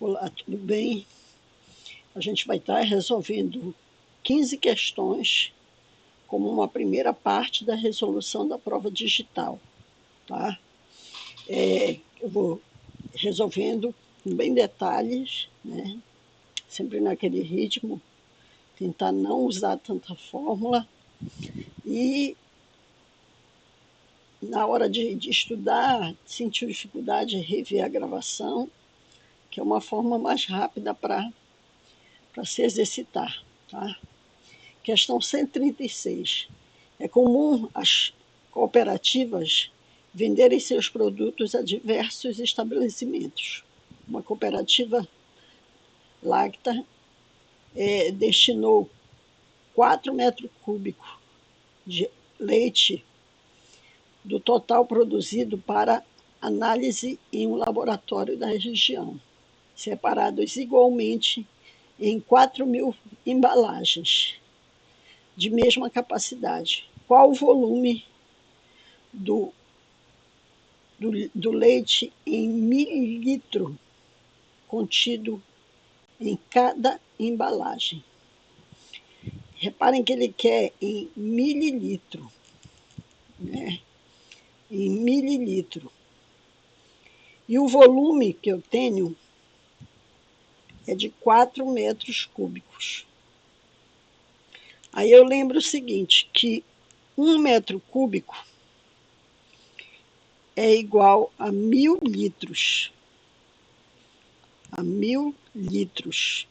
Olá, tudo bem? A gente vai estar resolvendo 15 questões como uma primeira parte da resolução da prova digital, tá? Eu vou resolvendo com bem detalhes, né? Sempre naquele ritmo, tentar não usar tanta fórmula e na hora de estudar, sentir dificuldade, rever a gravação, que é uma forma mais rápida para se exercitar, tá? Questão 136. É comum as cooperativas venderem seus produtos a diversos estabelecimentos. Uma cooperativa láctea destinou 4 metros cúbicos de leite do total produzido para análise em um laboratório da região, separados igualmente em 4.000 embalagens de mesma capacidade. Qual o volume do leite em mililitro contido em cada embalagem? Reparem que ele quer em mililitro, né? Em mililitro. E o volume que eu tenho é de 4 metros cúbicos. Aí eu lembro o seguinte, que 1 metro cúbico é igual a 1.000 litros. A 1.000 litros.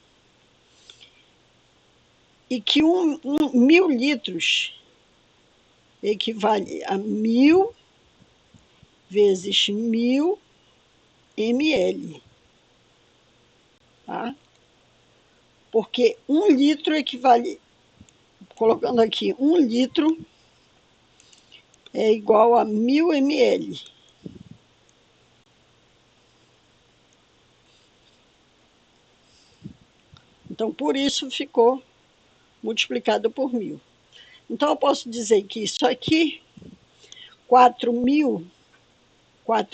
E que 1.000 litros equivale a 1.000 vezes 1.000 ml. Tá? Porque 1 litro equivale, colocando aqui, 1 litro é igual a 1.000 ml. Então, por isso ficou multiplicado por 1.000. Então, eu posso dizer que isso aqui, 4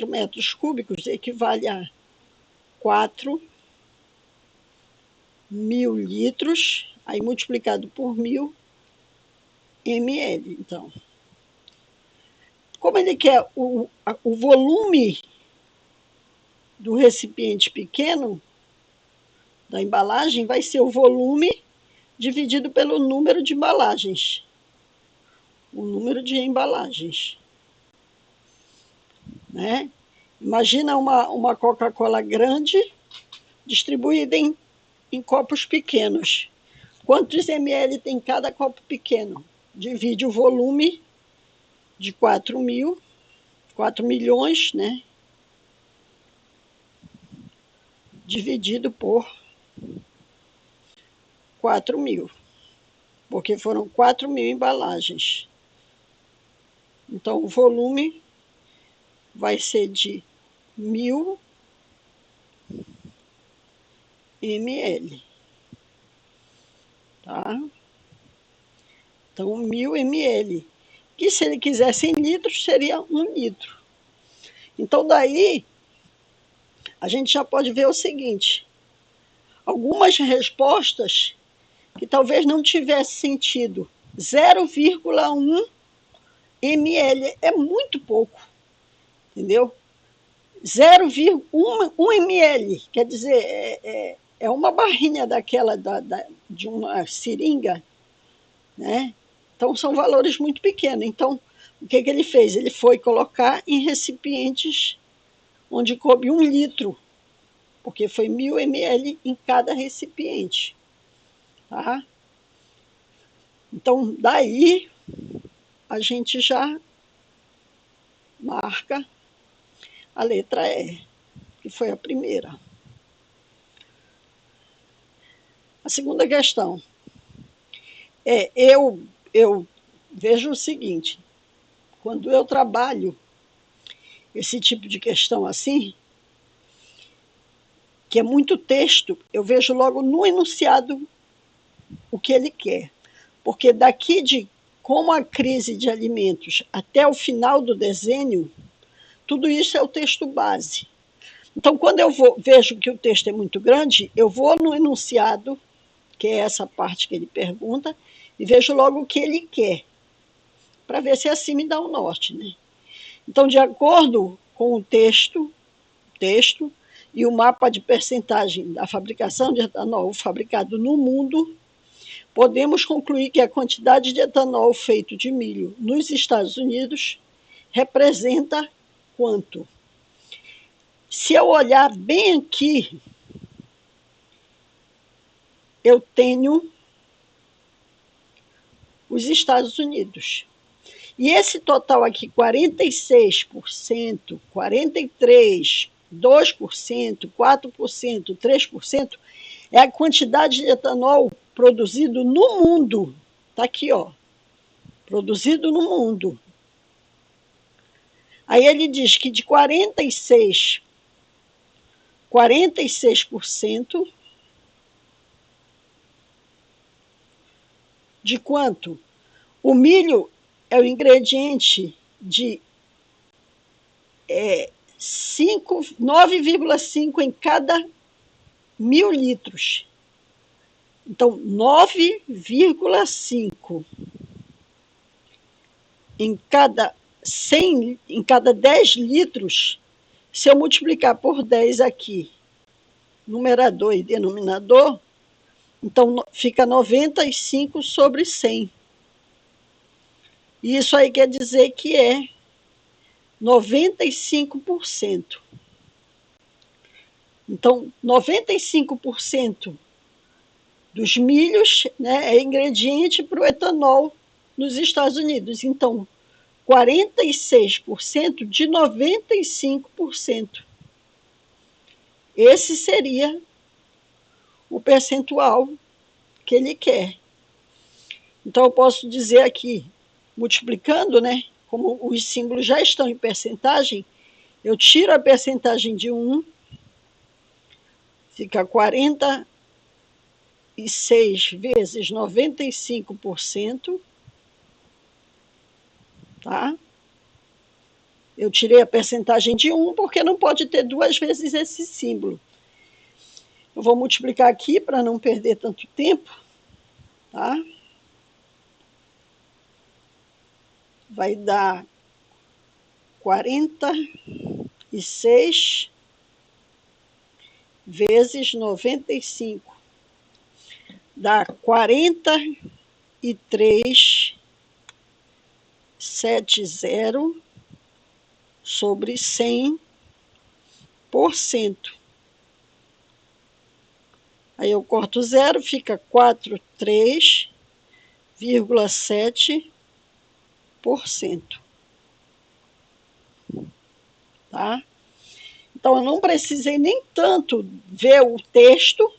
metros cúbicos, equivale a 4.000 litros, aí multiplicado por 1.000 ml. Então, como ele quer o volume do recipiente pequeno, da embalagem, vai ser o volume dividido pelo número de embalagens. O número de embalagens. Né? Imagina uma Coca-Cola grande distribuída em copos pequenos. Quantos ml tem cada copo pequeno? Divide o volume de 4 milhões, né? Dividido por 4.000. Porque foram 4.000 embalagens. Então, o volume vai ser de 1.000 ml. Tá? Então, 1.000 ml. Que se ele quisesse em litros, seria 1 litro. Então, daí, a gente já pode ver o seguinte. Algumas respostas que talvez não tivesse sentido. 0,1 ml é muito pouco. Entendeu? 0,1 ml. Quer dizer, é uma barrinha daquela de uma seringa, né? Então, são valores muito pequenos. Então, o que ele fez? Ele foi colocar em recipientes onde coube 1 litro, porque foi 1.000 ml em cada recipiente. Tá? Então, daí, a gente já marca a letra E, que foi a primeira. A segunda questão. Eu vejo o seguinte, quando eu trabalho esse tipo de questão assim, que é muito texto, eu vejo logo no enunciado o que ele quer. Porque daqui de como a crise de alimentos até o final do desenho, tudo isso é o texto base. Então, quando eu vejo que o texto é muito grande, eu vou no enunciado, que é essa parte que ele pergunta, e vejo logo o que ele quer, para ver se assim me dá um norte, né? Então, de acordo com o texto e o mapa de percentagem da fabricação de etanol fabricado no mundo, podemos concluir que a quantidade de etanol feito de milho nos Estados Unidos representa quanto? Se eu olhar bem aqui, eu tenho os Estados Unidos. E esse total aqui, 46%, 43%, 2%, 4%, 3%, é a quantidade de etanol produzido no mundo. Está aqui, ó. Produzido no mundo. Aí ele diz que de 46% de quanto? O milho é o ingrediente de 9,5 em cada 1.000 litros. Então, 9,5 em cada 10 litros, se eu multiplicar por 10 aqui, numerador e denominador, então fica 95 sobre 100. E isso aí quer dizer que é 95%. Então, 95% dos milhos, né, é ingrediente para o etanol nos Estados Unidos. Então, 46% de 95%. Esse seria o percentual que ele quer. Então, eu posso dizer aqui, multiplicando, né, como os símbolos já estão em percentagem, eu tiro a percentagem de 1, fica 46 vezes 95%, tá? Eu tirei a percentagem de 1 porque não pode ter duas vezes esse símbolo. Eu vou multiplicar aqui para não perder tanto tempo, tá? Vai dar 46 vezes 95. Dá 43,70 sobre 100%. Aí eu corto zero, fica 43,7%. Tá? Então, eu não precisei nem tanto ver o texto,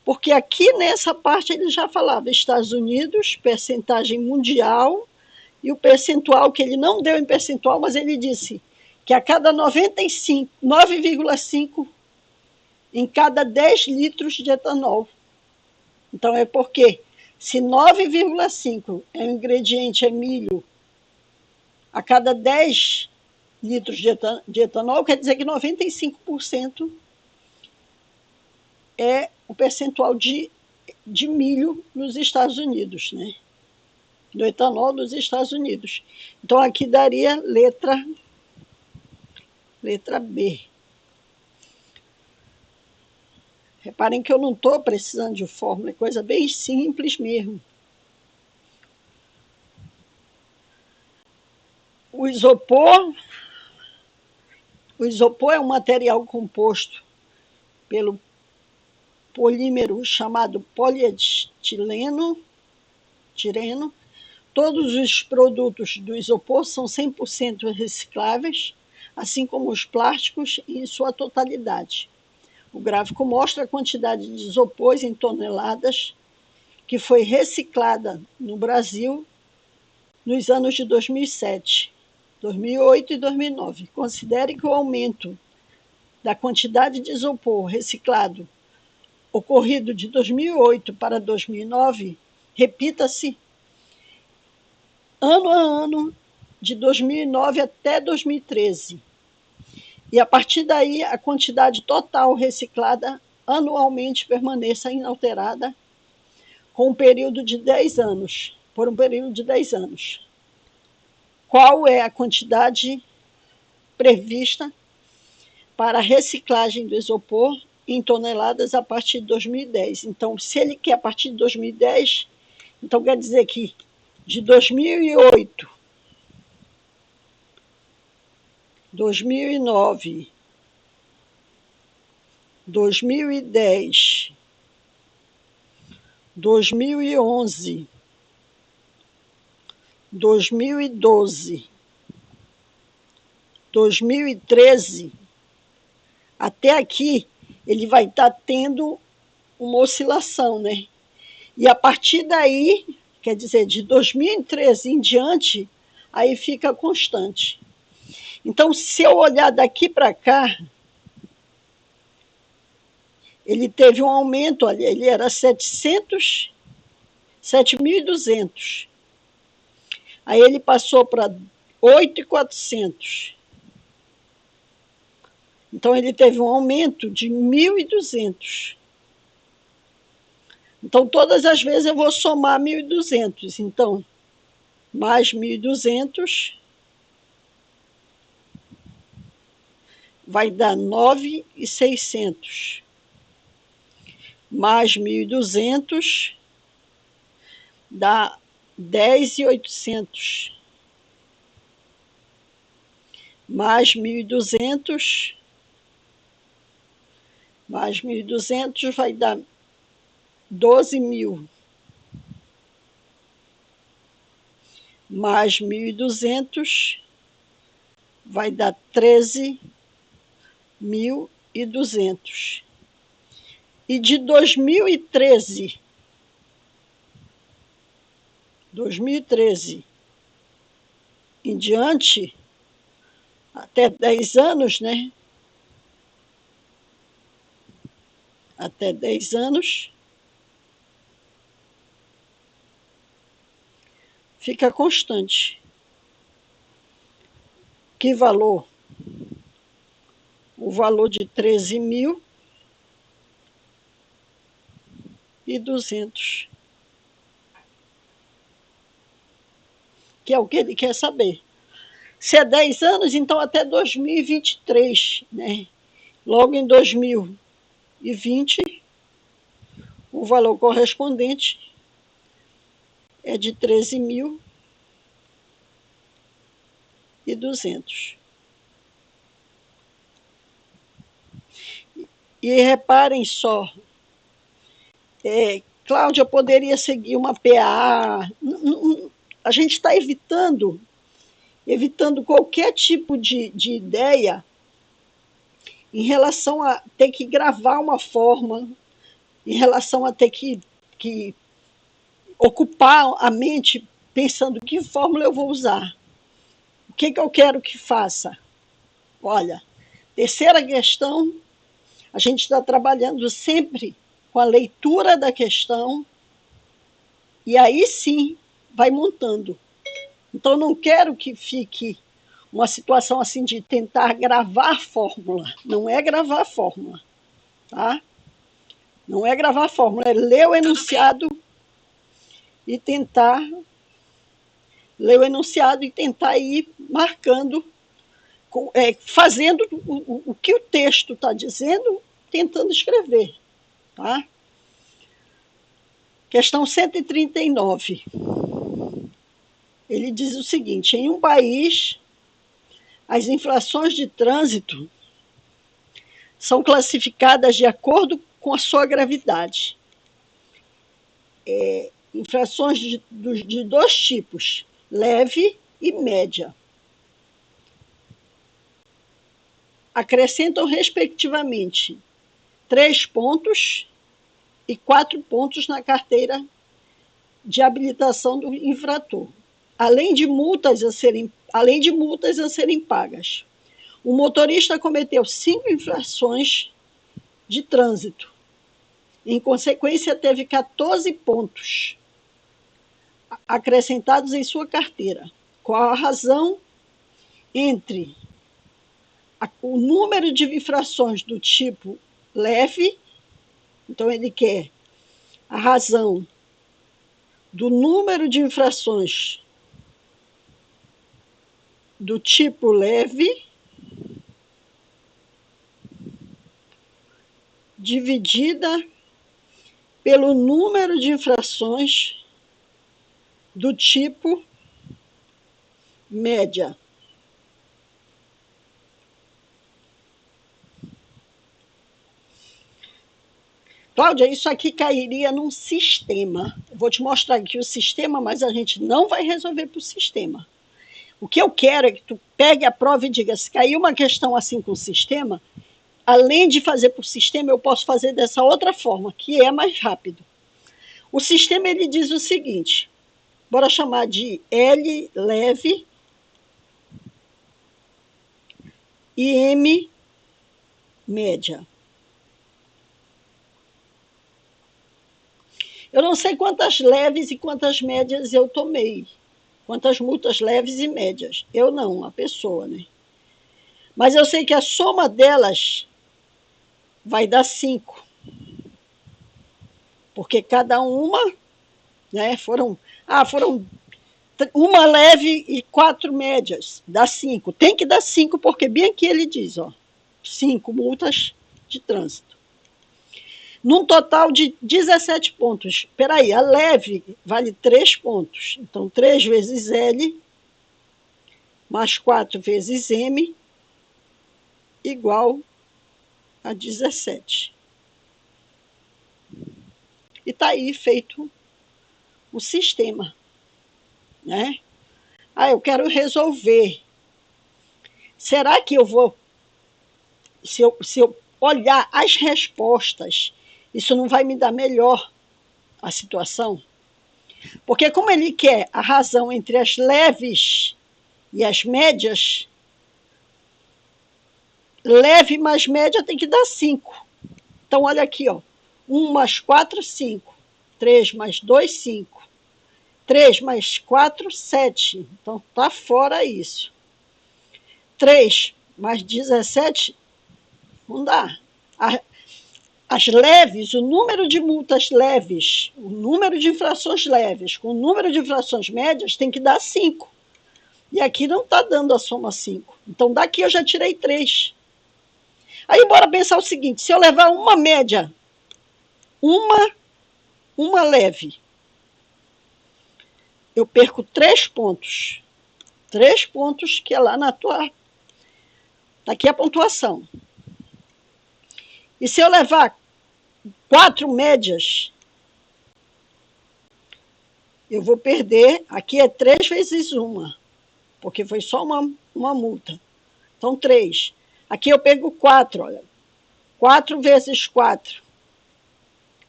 porque aqui nessa parte ele já falava Estados Unidos, percentagem mundial, e o percentual que ele não deu em percentual, mas ele disse que a cada 9,5 em cada 10 litros de etanol. Então é porque se 9,5 é um ingrediente, é milho, a cada 10 litros de etanol, quer dizer que 95% é o percentual de milho nos Estados Unidos, né? Do etanol dos Estados Unidos. Então aqui daria letra B. Reparem que eu não estou precisando de fórmula, é coisa bem simples mesmo. O isopor é um material composto pelo polímero chamado polietileno. Todos os produtos do isopor são 100% recicláveis, assim como os plásticos em sua totalidade. O gráfico mostra a quantidade de isopor em toneladas que foi reciclada no Brasil nos anos de 2007, 2008 e 2009. Considere que o aumento da quantidade de isopor reciclado ocorrido de 2008 para 2009 repita-se ano a ano de 2009 até 2013. e a partir daí a quantidade total reciclada anualmente permaneça inalterada com um período de 10 anos, por um período de 10 anos. Qual é a quantidade prevista para a reciclagem do isopor em toneladas a partir de 2010? Então, se ele quer a partir de 2010, então quer dizer que de 2008, 2009, 2010, 2011, 2012, 2013, até aqui ele vai estar tendo uma oscilação, né? E a partir daí, quer dizer, de 2013 em diante, aí fica constante. Então, se eu olhar daqui para cá, ele teve um aumento, olha, ele era 7.200. Aí ele passou para 8.400. Então ele teve um aumento de 1.200. Então todas as vezes eu vou somar 1.200. Então, mais 1.200 vai dar 9.600. Mais 1.200 dá 10.800. Mais 1.200 vai dar 12.000. Mais 1.200 vai dar 13.200. E de 2013 em diante, até 10 anos, né? Até 10 anos, fica constante. Que valor? O valor de 13.200. Que é o que ele quer saber. Se é 10 anos, então até 2023, né? Logo em 2020, o valor correspondente é de 13.200. E reparem só, Cláudia poderia seguir uma PA. A gente está evitando qualquer tipo de ideia em relação a ter que gravar uma forma, em relação a ter que ocupar a mente pensando que fórmula eu vou usar. O que eu quero que faça? Olha, terceira questão, a gente está trabalhando sempre com a leitura da questão e aí sim vai montando. Então, não quero que fique uma situação assim de tentar gravar fórmula. Não é gravar fórmula, tá? Não é gravar fórmula, é ler o enunciado e tentar ir marcando, fazendo o que o texto está dizendo, tentando escrever, tá? Questão 139. Ele diz o seguinte: em um país, as infrações de trânsito são classificadas de acordo com a sua gravidade. Infrações de 2 tipos, leve e média. Acrescentam, respectivamente, 3 pontos e 4 pontos na carteira de habilitação do infrator, além de multas a serem pagas. O motorista cometeu 5 infrações de trânsito. Em consequência, teve 14 pontos acrescentados em sua carteira. Qual a razão entre o número de infrações do tipo leve, então ele quer a razão do número de infrações do tipo leve dividida pelo número de infrações do tipo média. Cláudia, isso aqui cairia num sistema. Eu vou te mostrar aqui o sistema, mas a gente não vai resolver por sistema. O que eu quero é que tu pegue a prova e diga, se caiu uma questão assim com o sistema, além de fazer por sistema, eu posso fazer dessa outra forma, que é mais rápido. O sistema, ele diz o seguinte, bora chamar de L leve e M média. Eu não sei quantas leves e quantas médias eu tomei. Quantas multas leves e médias. Eu não, a pessoa, né? Mas eu sei que a soma delas vai dar 5. Porque cada uma, né, foram uma leve e 4 médias. Dá 5. Tem que dar 5, porque bem aqui ele diz, ó, 5 multas de trânsito. Num total de 17 pontos. Espera aí, a leve vale 3 pontos. Então, 3 vezes L mais 4 vezes M igual a 17. E está aí feito o sistema. Né? Eu quero resolver. Será que eu vou... Se eu olhar as respostas, isso não vai me dar melhor a situação? Porque como ele quer a razão entre as leves e as médias, leve mais média tem que dar 5. Então, olha aqui, ó. 1 mais 4, 5. 3 mais 2, 5. 3 mais 4, 7. Então, tá fora isso. 3 mais 17, não dá. As leves, o número de multas leves, o número de infrações leves com o número de infrações médias tem que dar 5. E aqui não está dando a soma 5. Então, daqui eu já tirei 3. Aí, bora pensar o seguinte, se eu levar uma média, uma leve, eu perco 3 pontos. 3 pontos que é lá na tua... Aqui é a pontuação. E se eu levar 4 médias, eu vou perder... Aqui é 3 vezes 1, porque foi só uma multa. Então, 3. Aqui eu pego 4, olha. 4 vezes 4.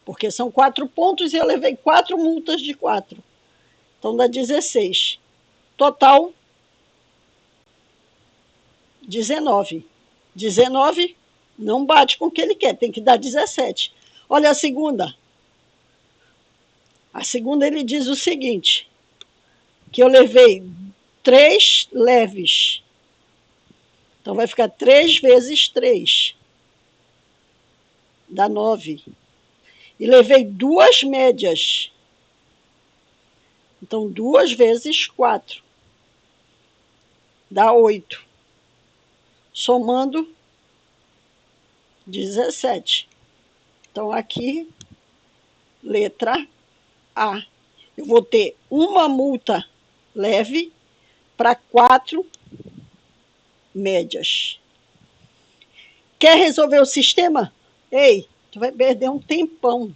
Porque são 4 pontos e eu levei 4 multas de 4. Então, dá 16. Total, 19. 19 não bate com o que ele quer, tem que dar 17. Olha a segunda. A segunda ele diz o seguinte, que eu levei 3 leves. Então vai ficar 3 vezes 3. Dá 9. E levei 2 médias. Então 2 vezes 4. Dá 8. Somando 17. Então aqui, letra A. Eu vou ter uma multa leve para 4 médias. Quer resolver o sistema? Ei, tu vai perder um tempão.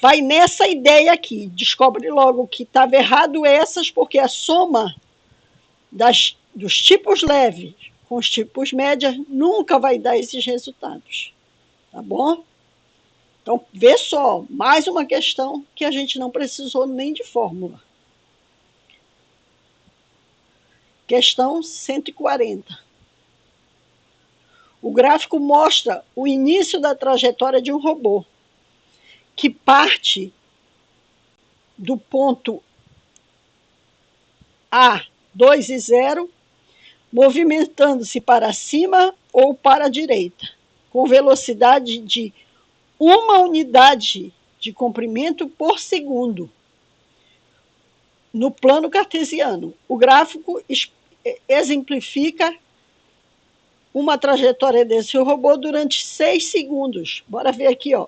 Vai nessa ideia aqui. Descobre logo que estava errado essas, porque a soma dos tipos leves com os tipos médias nunca vai dar esses resultados. Tá bom? Então, vê só, mais uma questão que a gente não precisou nem de fórmula. Questão 140. O gráfico mostra o início da trajetória de um robô, que parte do ponto A, 2 e 0, movimentando-se para cima ou para a direita, com velocidade de 1 unidade de comprimento por segundo. No plano cartesiano, o gráfico exemplifica uma trajetória desse robô durante 6 segundos. Bora ver aqui, ó.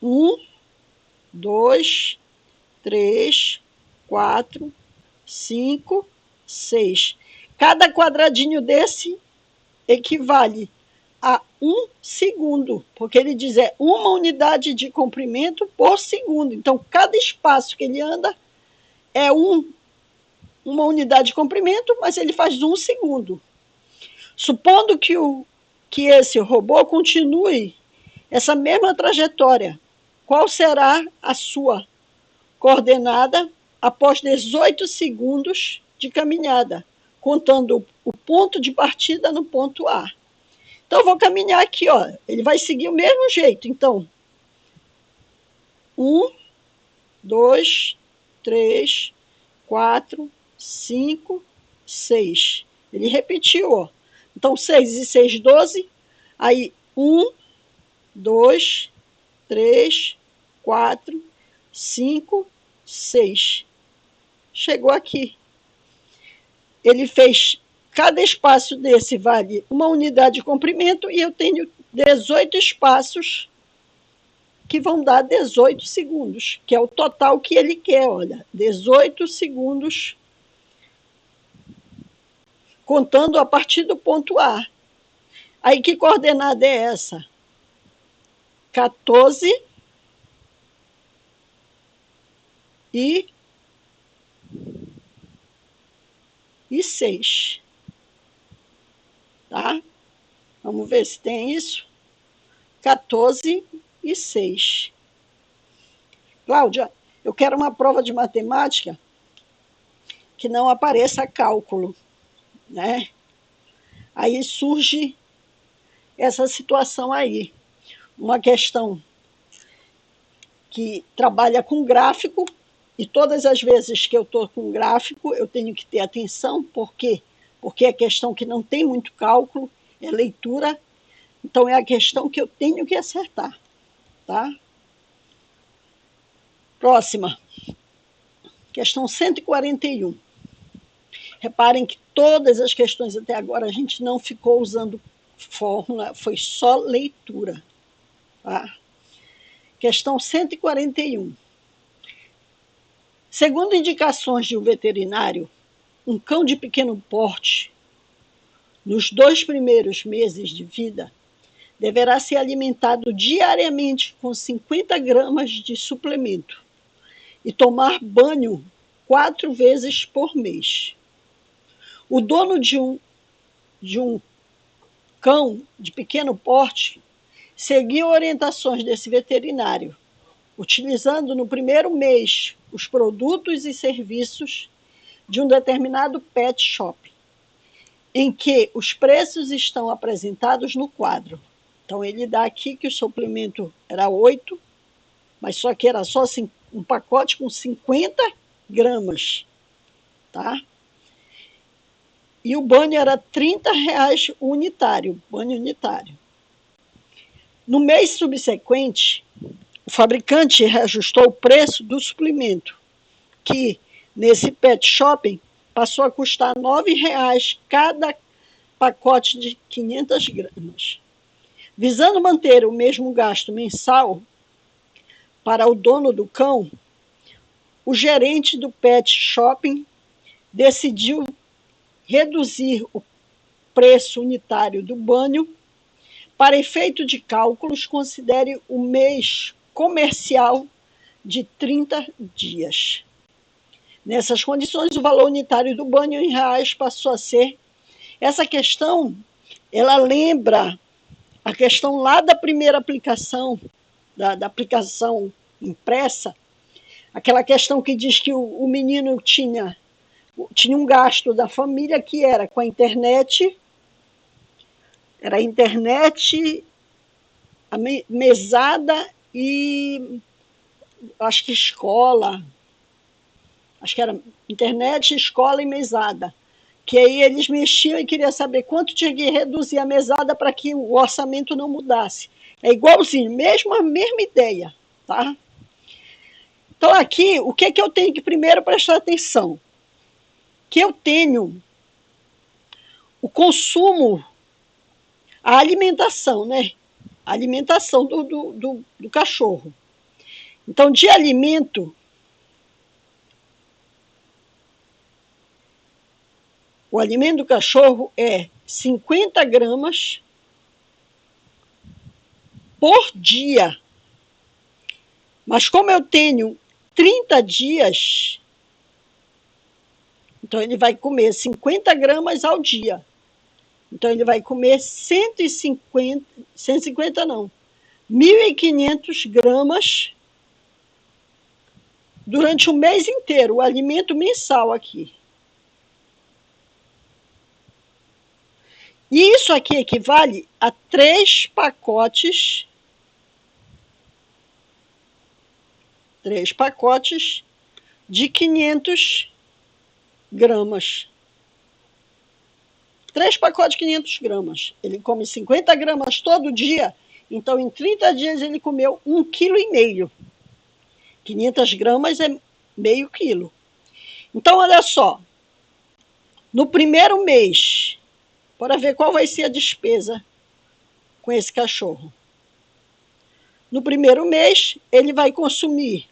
1, 2, 3, 4, 5, 6. Cada quadradinho desse equivale a 1 segundo, porque ele diz 1 unidade de comprimento por segundo. Então, cada espaço que ele anda é uma unidade de comprimento, mas ele faz 1 segundo. Supondo que esse robô continue essa mesma trajetória, qual será a sua coordenada após 18 segundos de caminhada, contando o ponto de partida no ponto A? Então, eu vou caminhar aqui, ó. Ele vai seguir o mesmo jeito. Então, 1, 2, 3, 4, 5, 6. Ele repetiu, ó. Então, 6 e 6, 12. Aí, 1, 2, 3, 4, 5, 6. Chegou aqui. Ele fez... Cada espaço desse vale 1 unidade de comprimento e eu tenho 18 espaços que vão dar 18 segundos, que é o total que ele quer, olha. 18 segundos, contando a partir do ponto A. Aí, que coordenada é essa? 14 e 6. Tá? Vamos ver se tem isso. 14 e 6. Cláudia, eu quero uma prova de matemática que não apareça cálculo, né? Aí surge essa situação aí. Uma questão que trabalha com gráfico, e todas as vezes que eu estou com gráfico, eu tenho que ter atenção, por quê? Porque é questão que não tem muito cálculo, é leitura, então é a questão que eu tenho que acertar, tá? Próxima. Questão 141. Reparem que todas as questões até agora a gente não ficou usando fórmula, foi só leitura, tá? Questão 141. Segundo indicações de um veterinário, um cão de pequeno porte, nos 2 primeiros meses de vida, deverá ser alimentado diariamente com 50 gramas de suplemento e tomar banho 4 vezes por mês. O dono de um cão de pequeno porte seguiu orientações desse veterinário, utilizando no primeiro mês os produtos e serviços de um determinado pet shop, em que os preços estão apresentados no quadro. Então, ele dá aqui que o suplemento era 8, mas só que era só um pacote com 50 gramas, tá? E o banho era R$30 unitário, banho unitário. No mês subsequente, o fabricante reajustou o preço do suplemento, que nesse pet shopping passou a custar R$9 cada pacote de 500 gramas. Visando manter o mesmo gasto mensal para o dono do cão, o gerente do pet shopping decidiu reduzir o preço unitário do banho. Para efeito de cálculos, considere o mês comercial de 30 dias. Nessas condições, o valor unitário do banho em reais passou a ser... Essa questão, ela lembra a questão lá da primeira aplicação, da aplicação impressa, aquela questão que diz que o menino tinha um gasto da família que era com a internet, era a internet, a mesada e acho que escola, acho que era internet, escola e mesada. que aí eles mexiam e queriam saber quanto tinha que reduzir a mesada para que o orçamento não mudasse. É igualzinho, a mesma ideia, tá? Então aqui, o que é que eu tenho que primeiro prestar atenção? Que eu tenho o consumo, a alimentação, né? A alimentação do cachorro. Então, de alimento, o alimento do cachorro é 50 gramas por dia. Mas como eu tenho 30 dias, então ele vai comer 50 gramas ao dia. Então ele vai comer 150 não, 1.500 gramas durante o mês inteiro, o alimento mensal aqui. E isso aqui equivale a 3 pacotes de 500 gramas. 3 pacotes de 500 gramas. Ele come 50 gramas todo dia, então em 30 dias ele comeu 1,5 kg. 500 gramas é meio quilo. Então, olha só, no primeiro mês, para ver qual vai ser a despesa com esse cachorro. No primeiro mês, ele vai consumir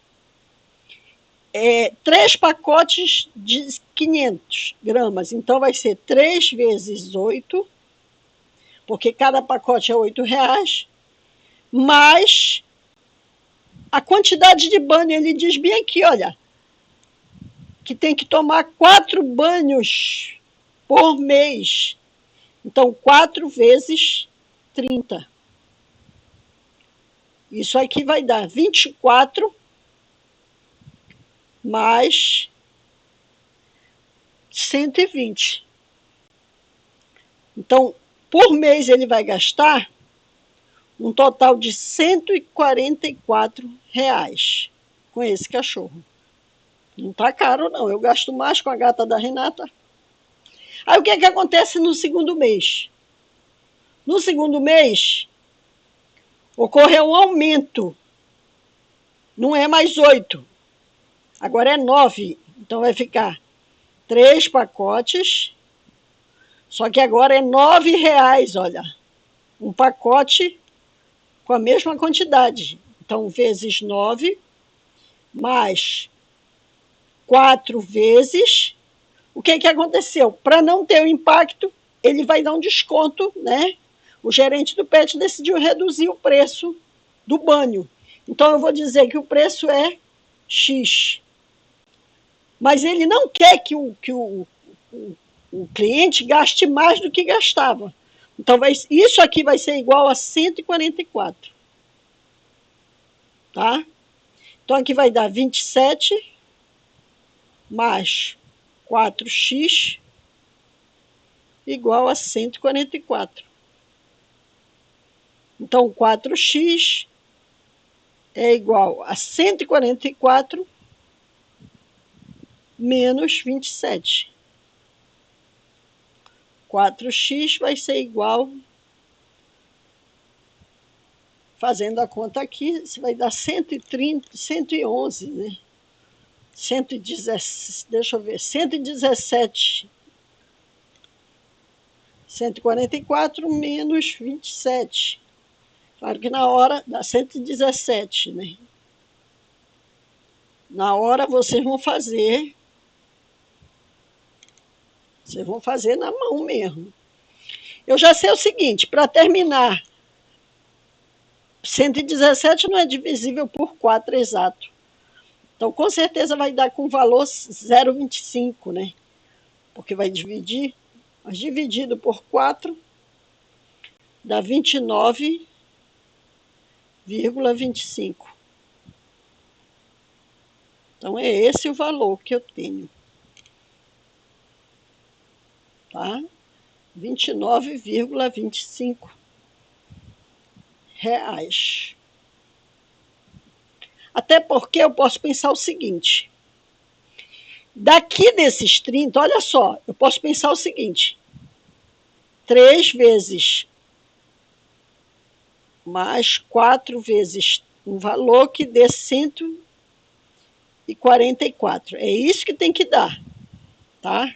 3 pacotes de 500 gramas. Então, vai ser 3 vezes 8, porque cada pacote é R$8, mais a quantidade de banho. Ele diz bem aqui, olha, que tem que tomar 4 banhos por mês. Então, 4 vezes 30. Isso aqui vai dar 24 mais 120. Então, por mês ele vai gastar um total de R$144 com esse cachorro. Não tá caro, não. Eu gasto mais com a gata da Renata. Aí o que é que acontece no segundo mês? No segundo mês, ocorreu um aumento. Não é mais 8, agora é 9. Então vai ficar 3 pacotes, só que agora é R$9, olha. Um pacote com a mesma quantidade. Então, vezes 9, mais 4 vezes. O que é que aconteceu? Para não ter o impacto, ele vai dar um desconto, né? O gerente do PET decidiu reduzir o preço do banho. Então, eu vou dizer que o preço é X. Mas ele não quer que o cliente gaste mais do que gastava. Então, isso aqui vai ser igual a 144. Tá? Então, aqui vai dar 27 mais 4x igual a 144. Então, 4x é igual a 144 menos 27. 4x vai ser igual, fazendo a conta aqui, isso vai dar 130, 111, né? 117, deixa eu ver, 117. 144 menos 27. Claro que na hora dá 117, né? Na hora vocês vão fazer na mão mesmo. Eu já sei o seguinte, para terminar, 117 não é divisível por 4 exato. Então, com certeza vai dar com valor 0,25, né? Porque vai dividir, mas dividido por 4 dá 29,25. Então, é esse o valor que eu tenho. Tá? 29,25 reais. Até porque eu posso pensar o seguinte, Daqui desses 30, olha só, eu posso pensar o seguinte: 3 vezes mais 4 vezes um valor que dê 144. É isso que tem que dar, tá?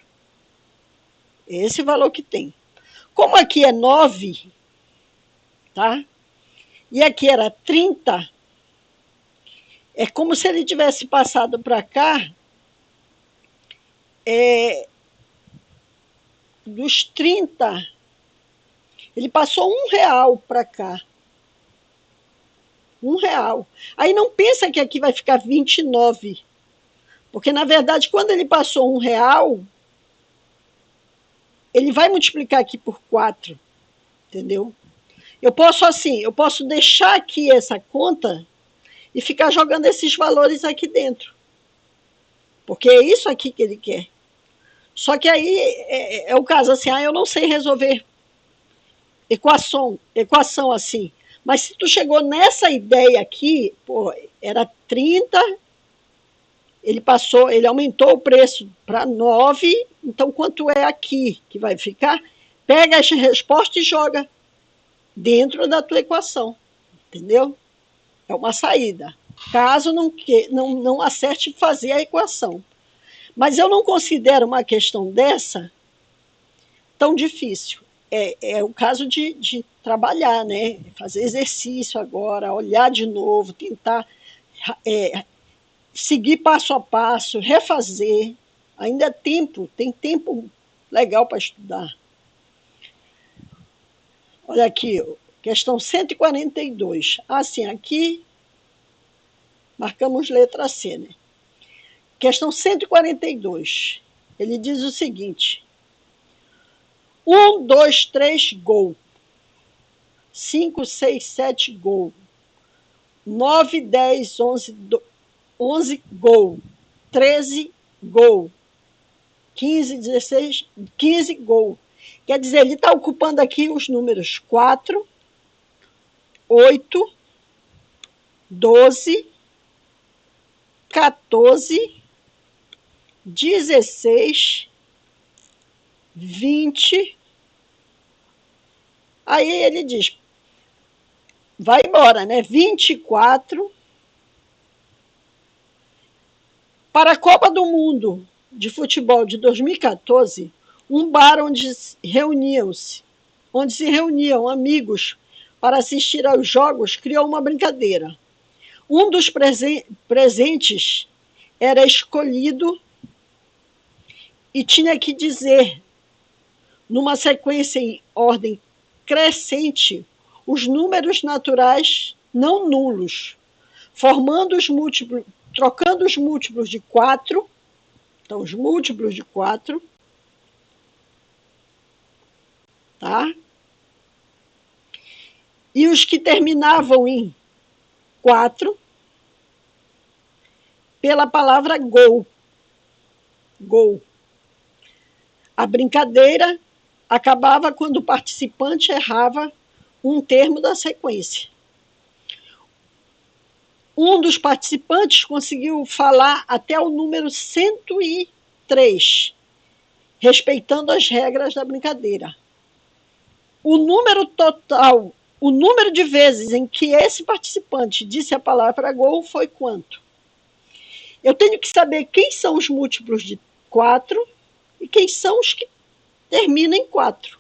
Esse valor que tem. Como aqui é 9, tá? E aqui era 30, é como se ele tivesse passado para cá, dos 30, ele passou R$1 para cá. R$1. Aí não pensa que aqui vai ficar 29, porque na verdade quando ele passou R$1, ele vai multiplicar aqui por 4, entendeu? Eu posso deixar aqui essa conta e ficar jogando esses valores aqui dentro, porque é isso aqui que ele quer. Só que aí é o caso assim, eu não sei resolver equação assim. Mas se tu chegou nessa ideia aqui, pô, era 30, ele aumentou o preço para 9, então quanto é aqui que vai ficar? Pega essa resposta e joga dentro da tua equação, entendeu? É uma saída. Caso não acerte fazer a equação. Mas eu não considero uma questão dessa tão difícil. É o caso de trabalhar, né? Fazer exercício agora, olhar de novo, tentar seguir passo a passo, refazer. Ainda é tempo, tem tempo legal para estudar. Olha aqui, questão 142. Assim, aqui marcamos letra C, né? Questão 142. Ele diz o seguinte: 1, 2, 3, gol. 5, 6, 7, gol. 9, 10, 11, gol. 13, gol. 15, 16, 15, gol. Quer dizer, ele está ocupando aqui os números 4, 8, 12, 14, 16, 20. Aí ele diz, vai embora, né? 24. Para a Copa do Mundo de Futebol de 2014, um bar onde se reuniam amigos para assistir aos jogos, criou uma brincadeira. Um dos presentes era escolhido e tinha que dizer, numa sequência em ordem crescente, os números naturais não nulos, formando os múltiplos, trocando os múltiplos de 4, então os múltiplos de 4, tá? E os que terminavam em 4, pela palavra gol. Gol. A brincadeira acabava quando o participante errava um termo da sequência. Um dos participantes conseguiu falar até o número 103, respeitando as regras da brincadeira. O número total, o número de vezes em que esse participante disse a palavra gol foi quanto? Eu tenho que saber quem são os múltiplos de 4 e quem são os que terminam em 4.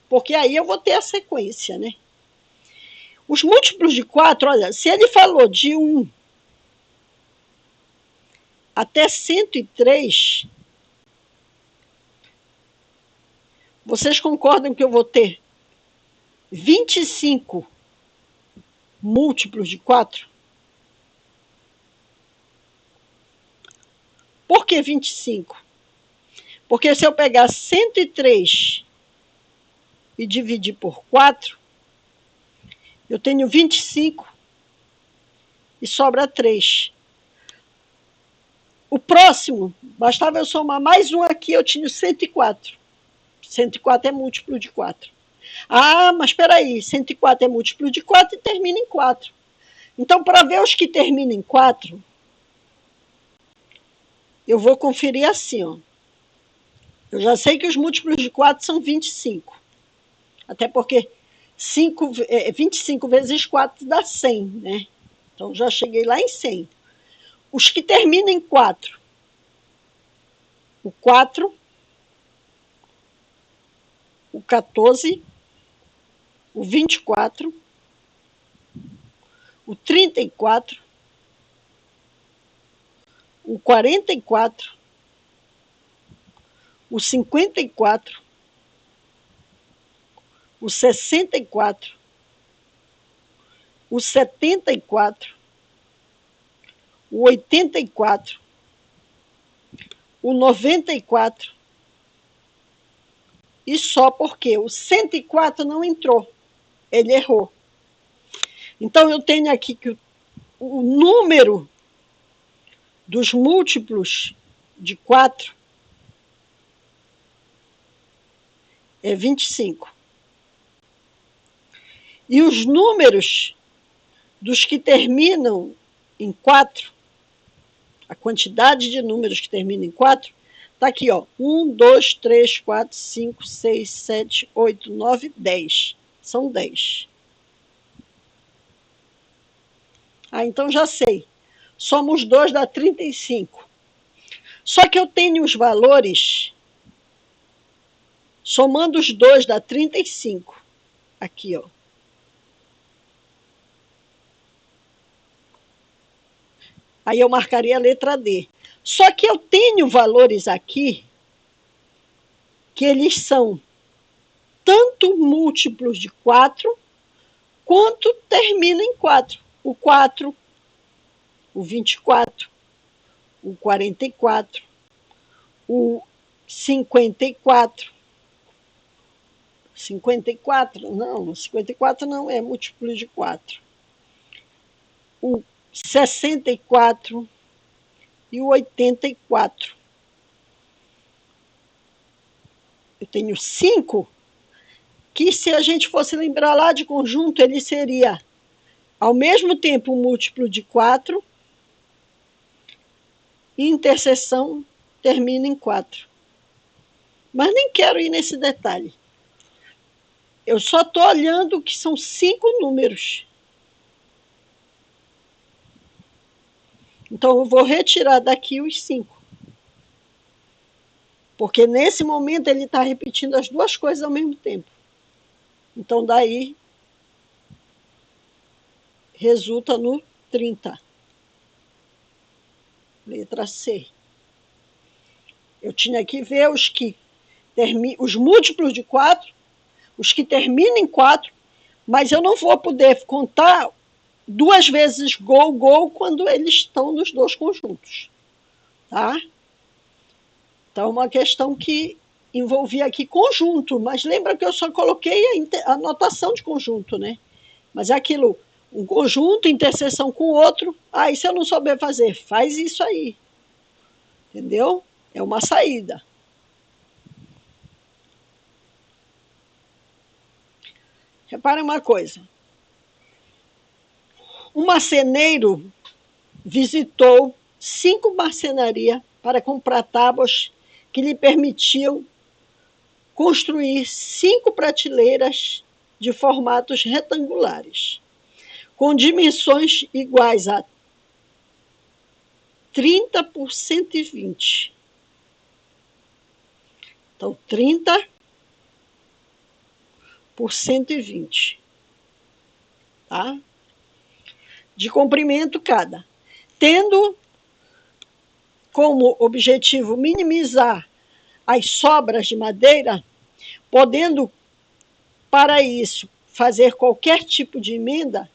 Porque aí eu vou ter a sequência, né? Os múltiplos de 4, olha, se ele falou de 1 até 103, vocês concordam que eu vou ter 25 múltiplos de 4? Por que 25? Porque se eu pegar 103 e dividir por 4, eu tenho 25 e sobra 3. O próximo, bastava eu somar mais um aqui, eu tinha 104. 104 é múltiplo de 4. Ah, mas espera aí, 104 é múltiplo de 4 e termina em 4. Então, para ver os que terminam em 4, eu vou conferir assim, ó. Eu já sei que os múltiplos de 4 são 25. Até porque 25 vezes 4 dá 100, né? Então, já cheguei lá em 100. Os que terminam em 4. O 4, o 14, o 24, o 34, o 44, o 54, o 64, o 74, o 84, o 94, e só porque o 104 não entrou, ele errou. Então, eu tenho aqui que o número dos múltiplos de 4 é 25. E os números dos que terminam em 4, a quantidade de números que terminam em 4, está aqui, ó. 1, 2, 3, 4, 5, 6, 7, 8, 9, 10. São 10. Ah, então já sei. Somos 2 dá 35. Só que eu tenho os valores, somando os 2 dá 35. Aqui, ó. Aí eu marcaria a letra D. Só que eu tenho valores aqui que eles são tanto múltiplos de 4 quanto terminam em 4. O 4, o 24, o 44, o 54. 54? Não, 54 não é múltiplo de 4. O 64 e o 84. Eu tenho 5 que, se a gente fosse lembrar lá de conjunto, ele seria, ao mesmo tempo, um múltiplo de 4, e interseção termina em 4. Mas nem quero ir nesse detalhe. Eu só estou olhando que são 5 números. Então, eu vou retirar daqui os 5. Porque nesse momento ele está repetindo as duas coisas ao mesmo tempo. Então, daí, resulta no 30. Letra C. Eu tinha que ver os múltiplos de 4, os que terminam em 4, mas eu não vou poder contar 2 vezes gol quando eles estão nos dois conjuntos. Tá? Então, uma questão que envolvia aqui conjunto, mas lembra que eu só coloquei a notação de conjunto, né? Mas é aquilo, um conjunto, interseção com o outro, e se eu não souber fazer, faz isso aí. Entendeu? É uma saída. Repare uma coisa. Um marceneiro visitou 5 marcenarias para comprar tábuas que lhe permitiam construir 5 prateleiras de formatos retangulares, com dimensões iguais a 30 por 120. Então, 30 por 120. Tá? De comprimento cada. Tendo como objetivo minimizar as sobras de madeira, podendo, para isso, fazer qualquer tipo de emenda,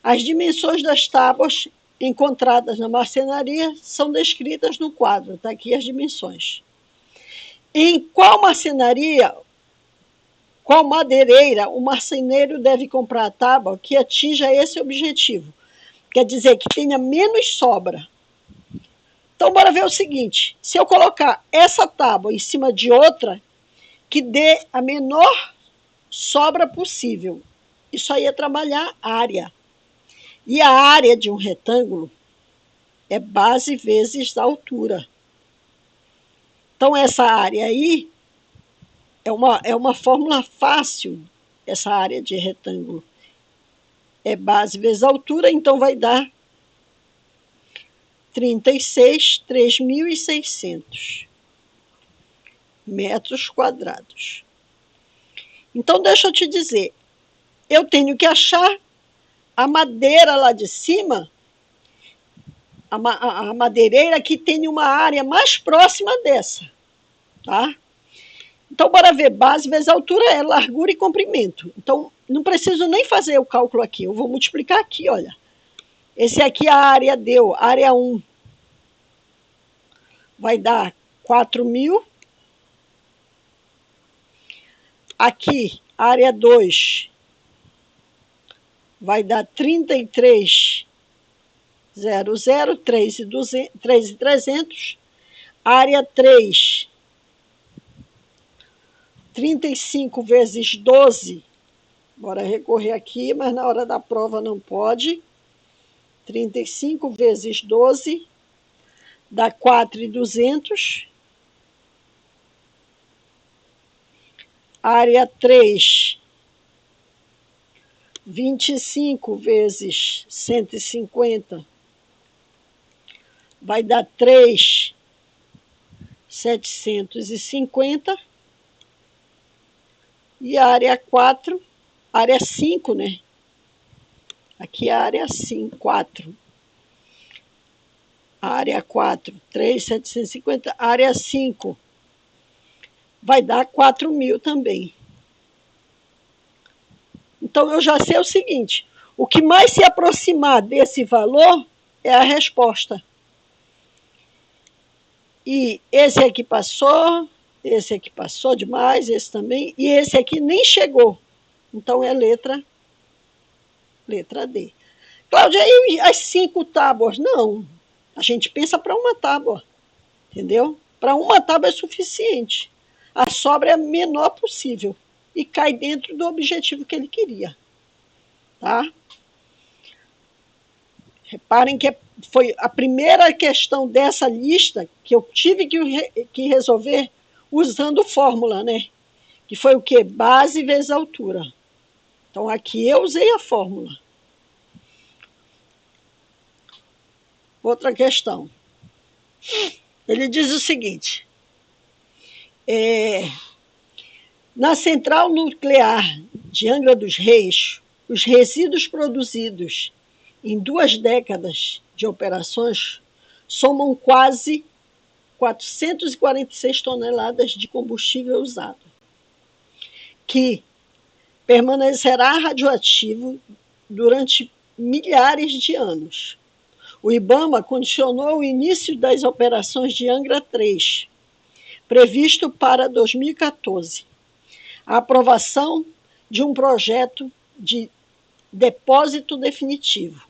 as dimensões das tábuas encontradas na marcenaria são descritas no quadro. Está aqui as dimensões. Em qual marcenaria, qual madeireira, o marceneiro deve comprar a tábua que atinja esse objetivo? Quer dizer, que tenha menos sobra. Então, bora ver o seguinte. Se eu colocar essa tábua em cima de outra, que dê a menor sobra possível. Isso aí é trabalhar área. E a área de um retângulo é base vezes a altura. Então, essa área aí é uma fórmula fácil, essa área de retângulo. É base vezes altura, então vai dar 36.3.600 metros quadrados. Então, deixa eu te dizer, eu tenho que achar a madeira lá de cima, a madeireira que tem uma área mais próxima dessa, tá? Então, bora ver, base vezes altura é largura e comprimento. Então, não preciso nem fazer o cálculo aqui, eu vou multiplicar aqui, olha. Esse aqui a área deu, área 1 vai dar 4.000. Aqui, área 2 vai dar 33.00, 3.300. Área 3, 35 vezes 12. Bora recorrer aqui, mas na hora da prova não pode. 35 vezes 12 dá 4.200. Área 3, 25 vezes 150 vai dar 3.750. E a área 4, área 5, né? Aqui é a área 5, 4. Área 4, 3.750. Área 5 vai dar 4.000 também. Então, eu já sei o seguinte, o que mais se aproximar desse valor é a resposta. E esse aqui passou demais, esse também, e esse aqui nem chegou. Então, é letra D. Cláudia, e as 5 tábuas? Não, a gente pensa para uma tábua, entendeu? Para uma tábua é suficiente. A sobra é a menor possível e cai dentro do objetivo que ele queria. Tá? Reparem que foi a primeira questão dessa lista que eu tive que resolver usando fórmula, né? Que foi o quê? Base vezes altura. Então, aqui eu usei a fórmula. Outra questão. Ele diz o seguinte. Na central nuclear de Angra dos Reis, os resíduos produzidos em 2 décadas de operações somam quase 446 toneladas de combustível usado, que permanecerá radioativo durante milhares de anos. O IBAMA condicionou o início das operações de Angra 3, previsto para 2014, a aprovação de um projeto de depósito definitivo.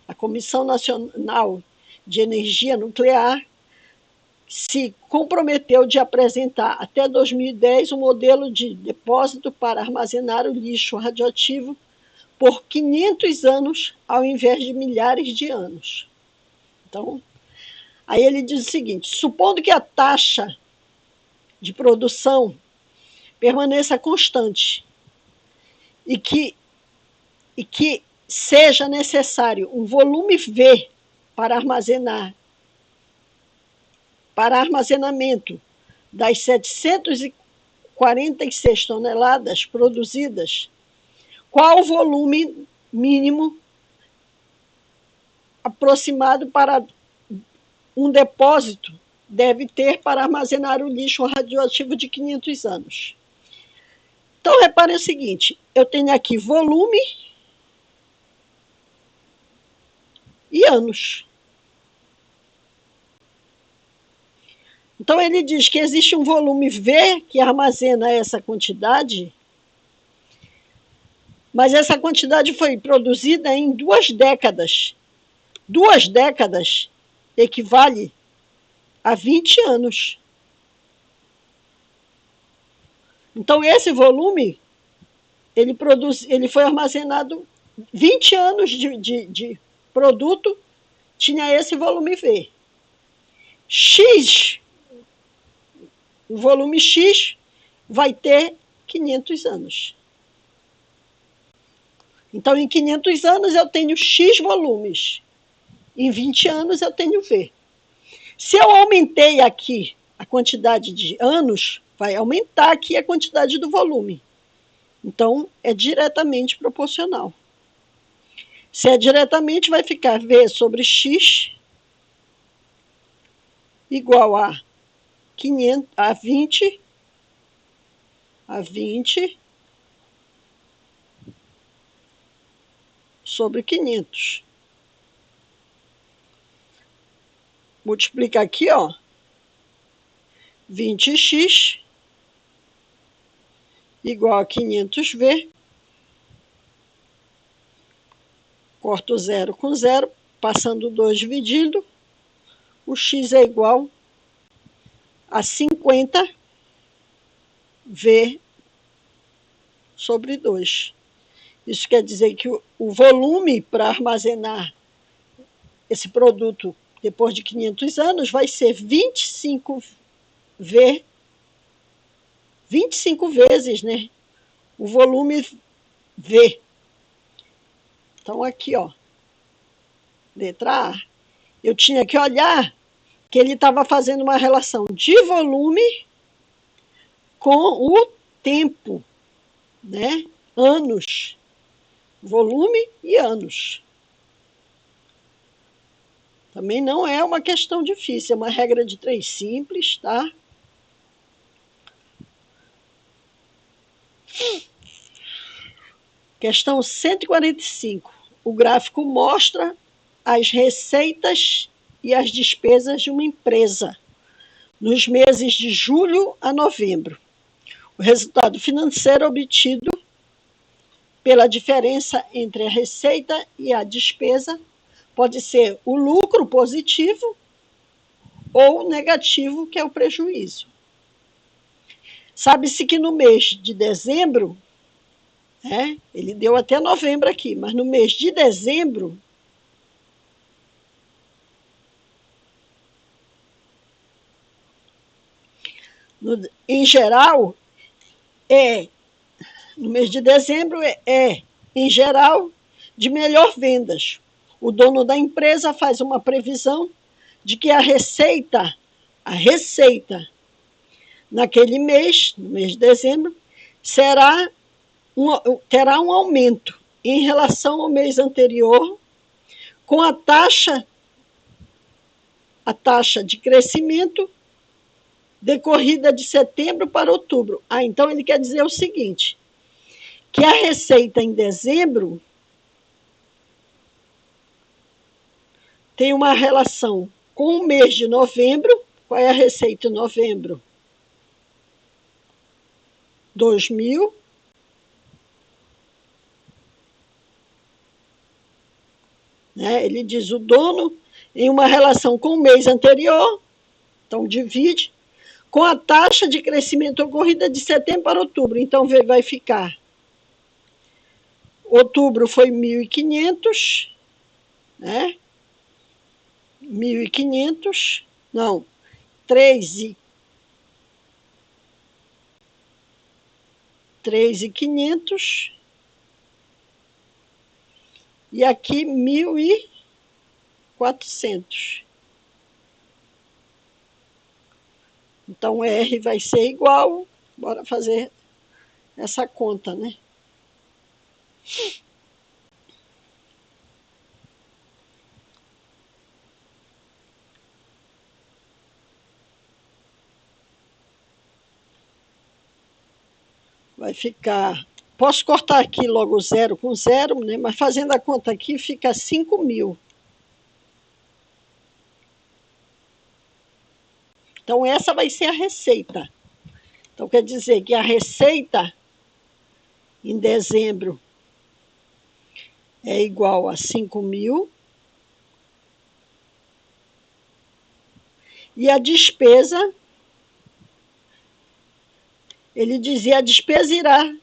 A Comissão Nacional de Energia Nuclear se comprometeu de apresentar até 2010 um modelo de depósito para armazenar o lixo radioativo por 500 anos, ao invés de milhares de anos. Então, aí ele diz o seguinte, supondo que a taxa de produção permaneça constante e que seja necessário um volume V para armazenamento das 746 toneladas produzidas, qual o volume mínimo aproximado para um depósito deve ter para armazenar o lixo radioativo de 500 anos? Então, reparem o seguinte, eu tenho aqui volume e anos. Então, ele diz que existe um volume V que armazena essa quantidade, mas essa quantidade foi produzida em 2 décadas. 2 décadas equivale a 20 anos. Então, esse volume, ele foi armazenado 20 anos de produto, tinha esse volume V. X O volume X vai ter 500 anos. Então, em 500 anos, eu tenho X volumes. Em 20 anos, eu tenho V. Se eu aumentei aqui a quantidade de anos, vai aumentar aqui a quantidade do volume. Então, é diretamente proporcional. Se é diretamente, vai ficar V sobre X igual a 20 sobre 500. Multiplica aqui, ó. 20x igual a 500V. Corto 0 com 0, passando 2 dividindo. O x é igual a 50V sobre 2. Isso quer dizer que o volume para armazenar esse produto depois de 500 anos vai ser 25 vezes, né? O volume V. Então, aqui, ó, letra A. Eu tinha que olhar que ele estava fazendo uma relação de volume com o tempo, né? Anos. Volume e anos. Também não é uma questão difícil, é uma regra de 3 simples, tá? Questão 145. O gráfico mostra as receitas e as despesas de uma empresa nos meses de julho a novembro. O resultado financeiro obtido pela diferença entre a receita e a despesa pode ser o lucro positivo ou negativo, que é o prejuízo. Sabe-se que no mês de dezembro, ele deu até novembro aqui, mas no mês de dezembro, em geral, no mês de dezembro em geral, de melhor vendas. O dono da empresa faz uma previsão de que a receita naquele mês, no mês de dezembro, terá um aumento em relação ao mês anterior, com a taxa de crescimento decorrida de setembro para outubro. Então ele quer dizer o seguinte, que a receita em dezembro tem uma relação com o mês de novembro. Qual é a receita em novembro? 2.000. Ele diz o dono em uma relação com o mês anterior, então divide, com a taxa de crescimento ocorrida de setembro para outubro. Então vai ficar, outubro foi 1.500, né? 1.500, não, 3.500 e aqui 1.400. Então, R vai ser igual, bora fazer essa conta, né? Vai ficar... Posso cortar aqui logo 0 com 0, né? Mas fazendo a conta aqui, fica 5.000. Então, essa vai ser a receita. Então, quer dizer que a receita em dezembro é igual a 5.000. E a despesa, ele dizia, a despesa irá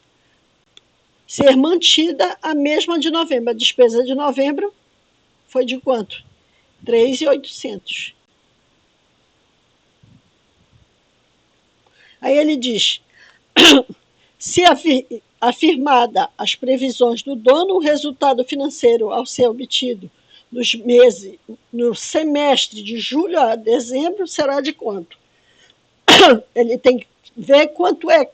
ser mantida a mesma de novembro. A despesa de novembro foi de quanto? 3.800. Aí ele diz, se afirmada as previsões do dono, o resultado financeiro ao ser obtido no semestre de julho a dezembro será de quanto? Ele tem que ver quanto é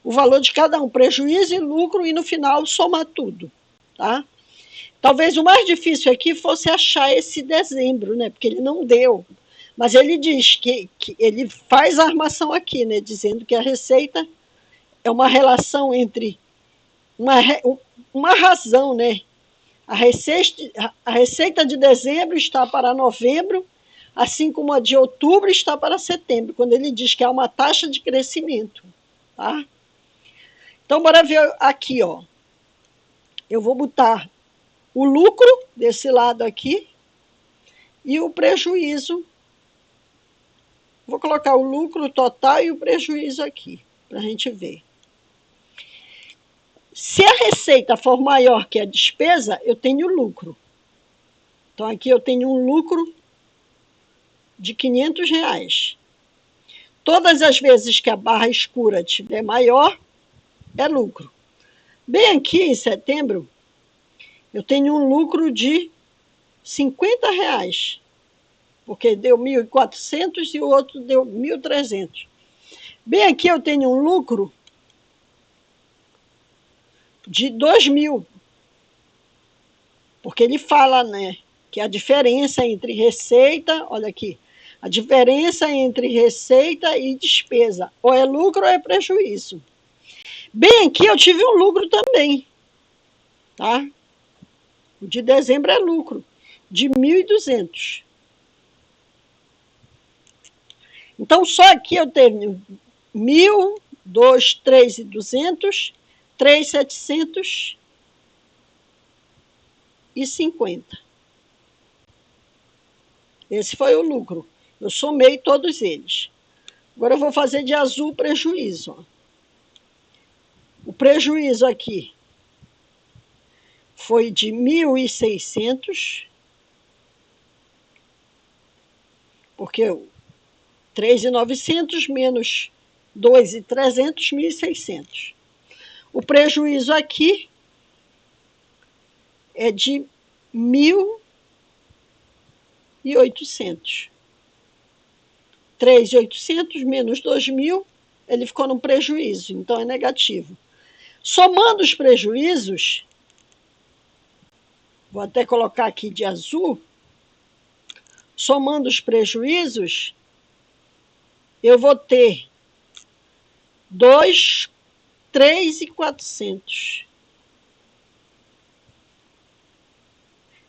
o valor de cada um, prejuízo e lucro, e no final somar tudo, tá? Talvez o mais difícil aqui fosse achar esse dezembro, né? Porque ele não deu. Mas ele diz que ele faz a armação aqui, né? Dizendo que a receita é uma relação entre uma razão, né? A receita de dezembro está para novembro, assim como a de outubro está para setembro, quando ele diz que há uma taxa de crescimento, tá? Então, bora ver aqui, ó. Eu vou botar o lucro desse lado aqui e o prejuízo. Vou colocar o lucro total e o prejuízo aqui, para a gente ver. Se a receita for maior que a despesa, eu tenho lucro. Então, aqui eu tenho um lucro de R$ 500. Todas as vezes que a barra escura estiver maior, é lucro. Bem aqui em setembro, eu tenho um lucro de R$ 50, porque deu 1.400 e o outro deu 1.300. Bem aqui eu tenho um lucro de 2.000, porque ele fala, né, que a diferença entre receita, olha aqui, a diferença entre receita e despesa, ou é lucro ou é prejuízo. Bem aqui eu tive um lucro também, tá? O de dezembro é lucro, de 1.200. Então, só aqui eu tenho 1.000, 2, 3.200, 3.750. Esse foi o lucro. Eu somei todos eles. Agora eu vou fazer de azul o prejuízo. Ó. O prejuízo aqui foi de 1.600, porque 3.900 menos 2.300, 1.600. O prejuízo aqui é de 1.800. 3.800 menos 2.000, ele ficou num prejuízo, então é negativo. Somando os prejuízos, vou até colocar aqui de azul, somando os prejuízos, eu vou ter 3.400.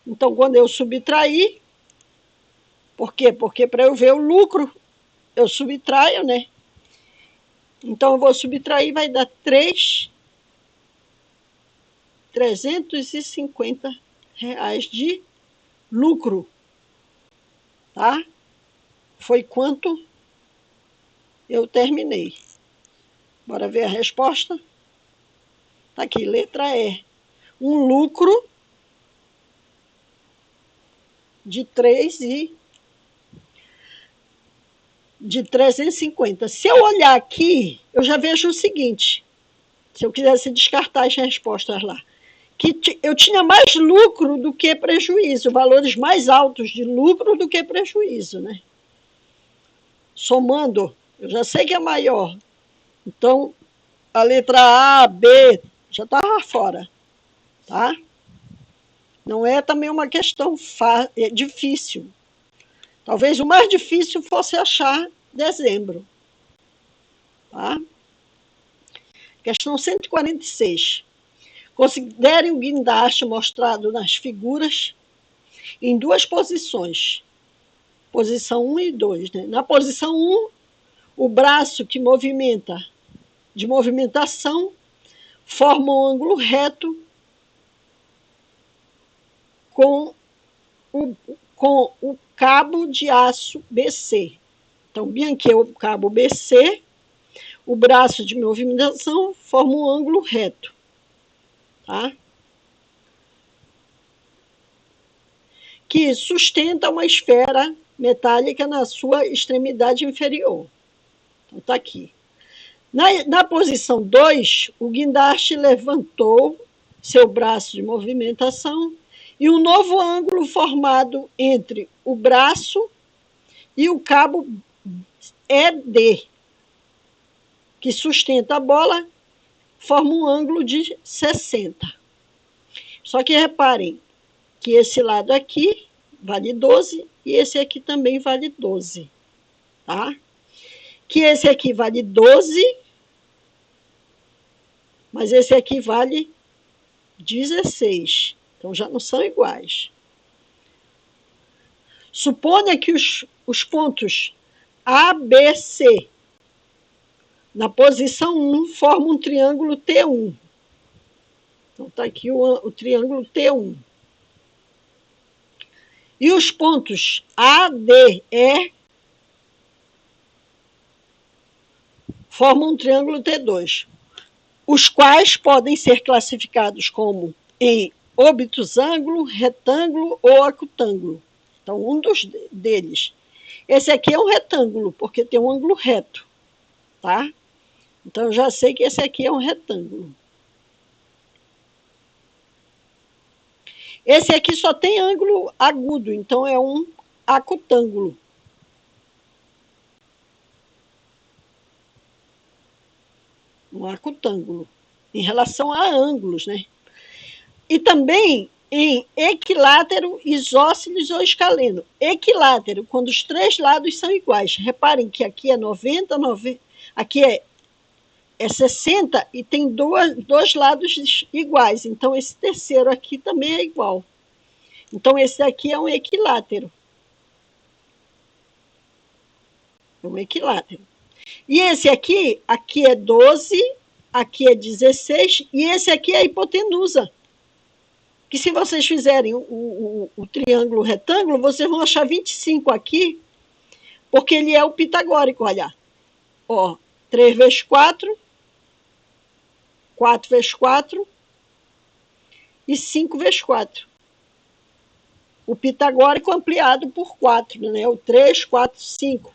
Então, quando eu subtrair, por quê? Porque para eu ver o lucro, eu subtraio, né? Então, eu vou subtrair, vai dar 350 reais de lucro, tá? Foi quanto eu terminei. Bora ver a resposta? Tá aqui, letra E. Um lucro de 350. Se eu olhar aqui, eu já vejo o seguinte, se eu quisesse descartar as respostas lá, que eu tinha mais lucro do que prejuízo, valores mais altos de lucro do que prejuízo, né? Somando, eu já sei que é maior. Então, a letra A, B, já estava fora, tá? Não é também uma questão difícil. Talvez o mais difícil fosse achar dezembro, tá? Questão 146. Considere o guindaste mostrado nas figuras em duas posições. Posição 1 e 2. Né? Na posição 1, o braço que movimenta, de movimentação, forma um ângulo reto com o cabo de aço BC. Então, bem aqui é o cabo BC, o braço de movimentação forma um ângulo reto. Tá? Que sustenta uma esfera metálica na sua extremidade inferior. Então está aqui. Na posição 2, o guindaste levantou seu braço de movimentação e um novo ângulo formado entre o braço e o cabo ED, que sustenta a bola, forma um ângulo de 60. Só que reparem que esse lado aqui vale 12 e esse aqui também vale 12, tá? Que esse aqui vale 12, mas esse aqui vale 16. Então já não são iguais. Suponha que os pontos A, B, C na posição 1 formam um triângulo T1. Então está aqui o triângulo T1. E os pontos A, D, E formam um triângulo T2, os quais podem ser classificados como em obtusângulo, retângulo ou acutângulo. Então, um deles. Esse aqui é um retângulo, porque tem um ângulo reto, tá? Então, eu já sei que esse aqui é um retângulo. Esse aqui só tem ângulo agudo, então é um acutângulo. Um acutângulo, em relação a ângulos, né? E também em equilátero, isósceles ou escaleno. Equilátero, quando os três lados são iguais. Reparem que aqui é 90, aqui é 60 e tem dois lados iguais. Então, esse terceiro aqui também é igual. Então, esse aqui é um equilátero. É um equilátero. E esse aqui é 12, aqui é 16, e esse aqui é a hipotenusa. Que se vocês fizerem o triângulo retângulo, vocês vão achar 25 aqui, porque ele é o pitagórico, olha. Ó, 3 vezes 4, 4 vezes 4 e 5 vezes 4. O pitagórico ampliado por 4, né? O 3, 4, 5.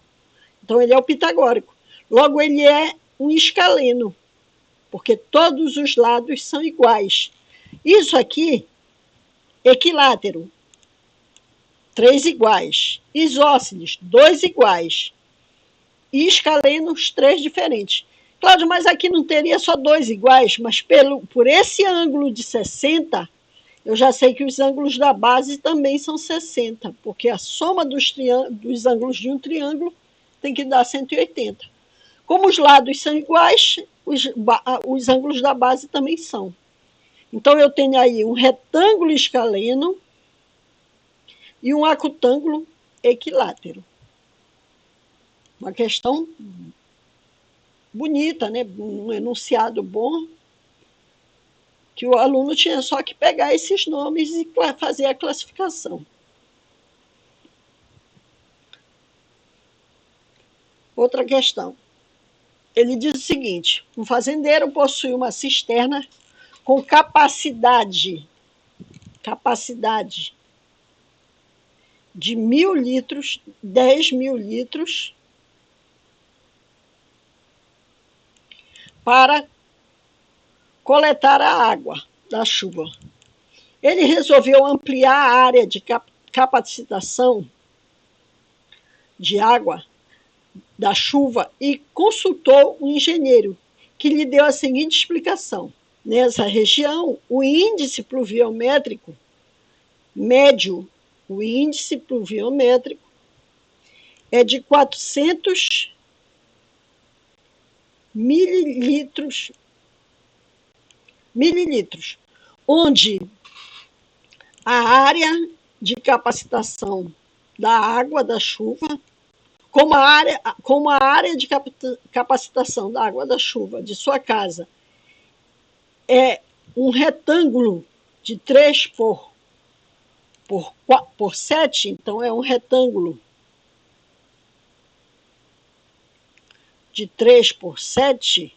Então, ele é o pitagórico. Logo, ele é um escaleno, porque todos os lados são iguais. Isso aqui, equilátero, 3 iguais. Isósceles, 2 iguais. E escalenos, 3 diferentes. Cláudio, mas aqui não teria só 2 iguais, mas por esse ângulo de 60, eu já sei que os ângulos da base também são 60, porque a soma dos ângulos de um triângulo tem que dar 180. Como os lados são iguais, os ângulos da base também são. Então, eu tenho aí um retângulo escaleno e um acutângulo equilátero. Uma questão bonita, né? Um enunciado bom, que o aluno tinha só que pegar esses nomes e fazer a classificação. Outra questão. Ele diz o seguinte: um fazendeiro possui uma cisterna com capacidade de 1.000 litros, 10.000 litros, para coletar a água da chuva. Ele resolveu ampliar a área de capacitação de água da chuva e consultou um engenheiro, que lhe deu a seguinte explicação: nessa região, o índice pluviométrico médio, é de 400 mililitros, onde a área de capacitação da água da chuva, como a área de capacitação da água da chuva de sua casa é um retângulo de 3 por 7, então é um retângulo de 3 por 7,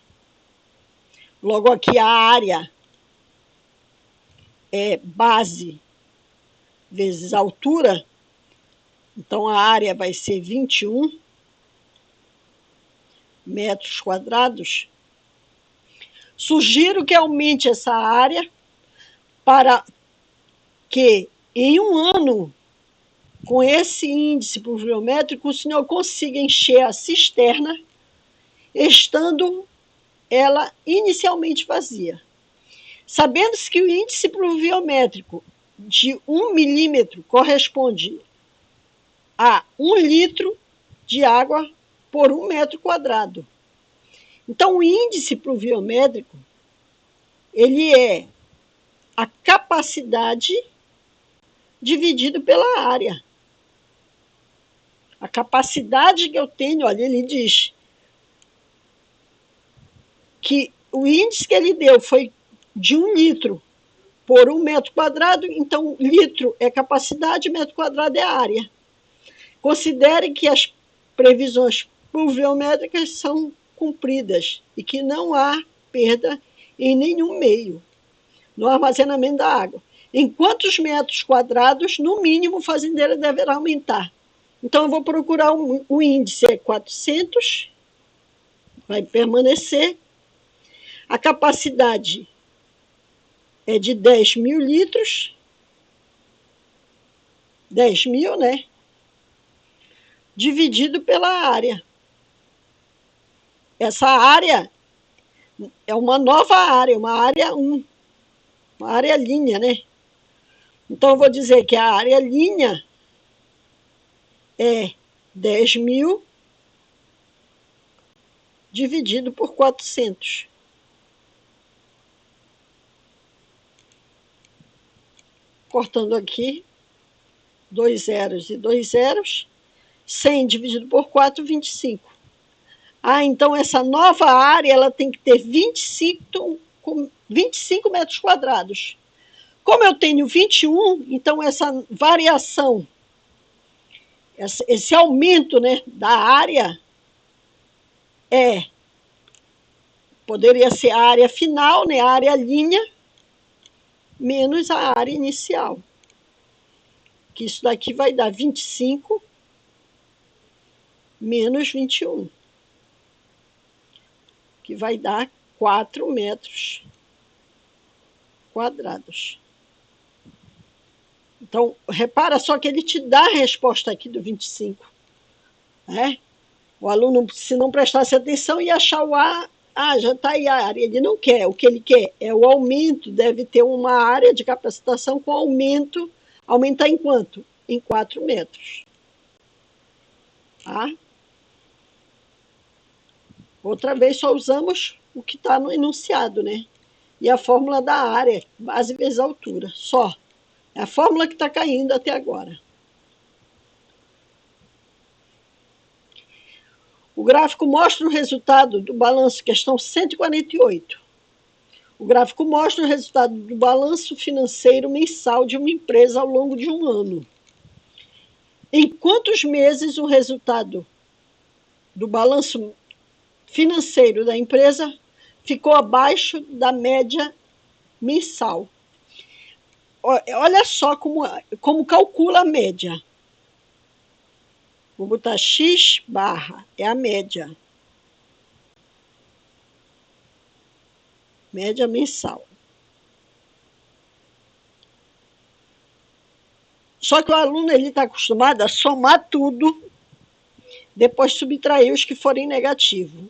logo aqui a área é base vezes altura, então a área vai ser 21. metros quadrados, sugiro que aumente essa área para que em um ano, com esse índice pluviométrico, o senhor consiga encher a cisterna, estando ela inicialmente vazia. Sabendo-se que o índice pluviométrico de 1 milímetro corresponde a 1 litro de água por 1 metro quadrado. Então, o índice pluviométrico, ele é a capacidade dividido pela área. A capacidade que eu tenho, olha, ele diz que o índice que ele deu foi de 1 litro por 1 metro quadrado, então litro é capacidade, metro quadrado é área. Considere que as previsões pluviométricas são cumpridas e que não há perda em nenhum meio no armazenamento da água. Em quantos metros quadrados, no mínimo, o fazendeiro deverá aumentar? Então, eu vou procurar o índice é 400, vai permanecer. A capacidade é de 10 mil litros, 10 mil, né? Dividido pela área. Essa área é uma nova área, uma área 1, uma área linha, né? Então, eu vou dizer que a área linha é 10 mil dividido por 400. Cortando aqui, 2 zeros e 2 zeros, 100 dividido por 4, 25. Ah, então essa nova área ela tem que ter 25 metros quadrados. Como eu tenho 21, então essa variação, esse aumento, né, da área poderia ser a área final, né, a área linha, menos a área inicial. Que isso daqui vai dar 25 menos 21. Que vai dar 4 metros quadrados. Então, repara só que ele te dá a resposta aqui do 25. Né? O aluno, se não prestasse atenção, ia achar o A, já está aí a área. Ele não quer. O que ele quer é o aumento, deve ter uma área de capacitação com aumento. Aumentar em quanto? Em 4 metros. Tá? Outra vez só usamos o que está no enunciado, né? E a fórmula da área, base vezes altura, só. É a fórmula que está caindo até agora. O gráfico mostra o resultado do balanço, questão 148. O gráfico mostra o resultado do balanço financeiro mensal de uma empresa ao longo de um ano. Em quantos meses o resultado do balanço financeiro da empresa ficou abaixo da média mensal? Olha só como calcula a média. Vou botar X barra, é a média. Média mensal. Só que o aluno está acostumado a somar tudo, depois subtrair os que forem negativos.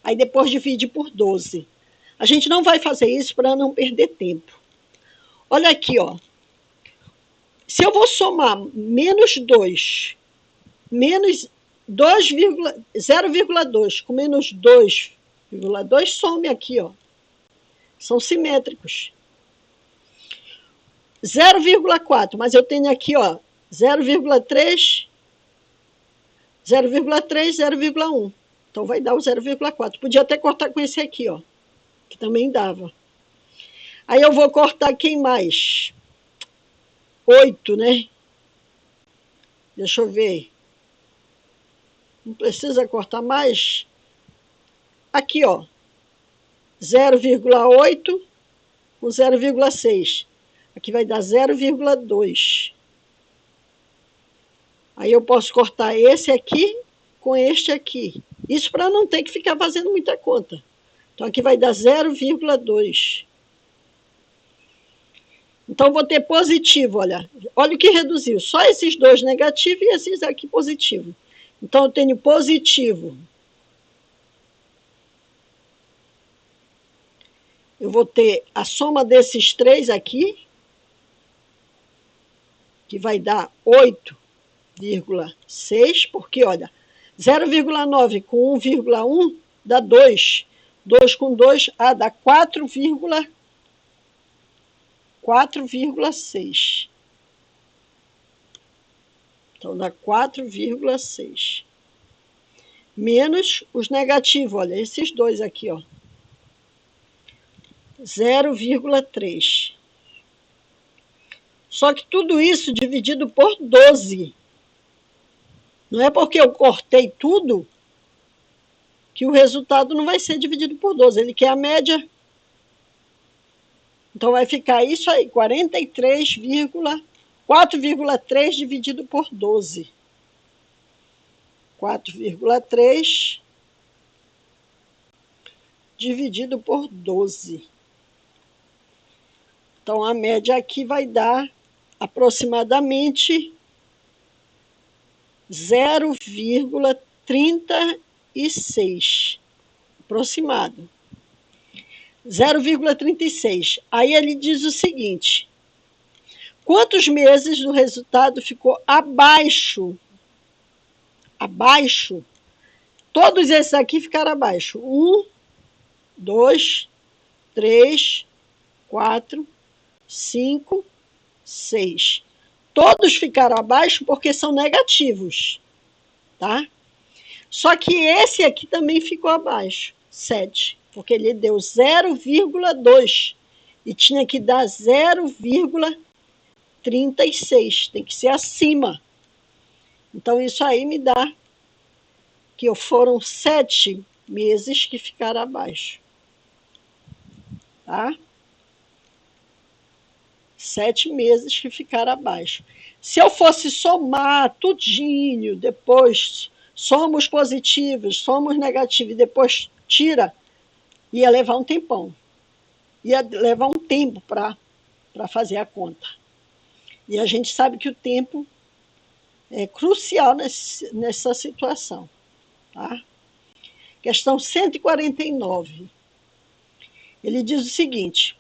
Aí depois divide por 12. A gente não vai fazer isso para não perder tempo. Olha aqui, ó. Se eu vou somar menos 2, menos 0,2 com menos 2,2, some aqui, ó. São simétricos. 0,4, mas eu tenho aqui, ó, 0,3, 0,3, 0,1. Então vai dar o 0,4. Podia até cortar com esse aqui, ó, que também dava. Aí eu vou cortar quem mais? 8, né? Deixa eu ver. Não precisa cortar mais. Aqui, ó. 0,8 com 0,6. Aqui vai dar 0,2. Aí eu posso cortar esse aqui com este aqui. Isso para não ter que ficar fazendo muita conta. Então, aqui vai dar 0,2. Então, vou ter positivo, olha. Olha o que reduziu. Só esses dois negativos e esses aqui positivos. Então, eu tenho positivo. Eu vou ter a soma desses três aqui, que vai dar 8,6, porque, olha, 0,9 com 1,1 dá 2. 2 com 2, dá 4,6. Então, dá 4,6. Menos os negativos, olha, esses dois aqui, ó. 0,3. Só que tudo isso dividido por 12. Não é porque eu cortei tudo que o resultado não vai ser dividido por 12. Ele quer a média. Então vai ficar isso aí, 4,3 dividido por 12. 4,3 dividido por 12. Então, a média aqui vai dar aproximadamente 0,36. Aproximado. 0,36. Aí ele diz o seguinte: quantos meses do resultado ficou abaixo? Abaixo. Todos esses aqui ficaram abaixo. 1, 2, 3, 4, 5, 6. Todos ficaram abaixo porque são negativos, tá? Só que esse aqui também ficou abaixo, 7, porque ele deu 0,2 e tinha que dar 0,36, tem que ser acima. Então, isso aí me dá que foram 7 meses que ficaram abaixo, tá? 7 meses que ficaram abaixo. Se eu fosse somar tudinho, depois somos positivos, somos negativos, e depois tira, ia levar um tempão. Ia levar um tempo para fazer a conta. E a gente sabe que o tempo é crucial nessa situação. Tá? Questão 149. Ele diz o seguinte: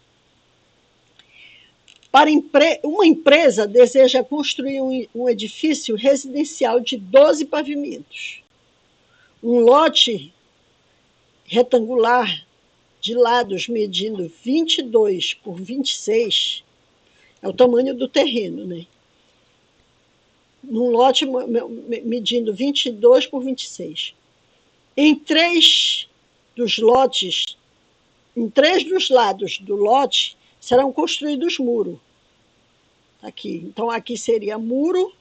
uma empresa deseja construir um edifício residencial de 12 pavimentos. Um lote retangular de lados medindo 22 por 26, é o tamanho do terreno, né? Num lote medindo 22 por 26. Em três dos lados do lote serão construídos muros. Aqui. Então, aqui seria muro,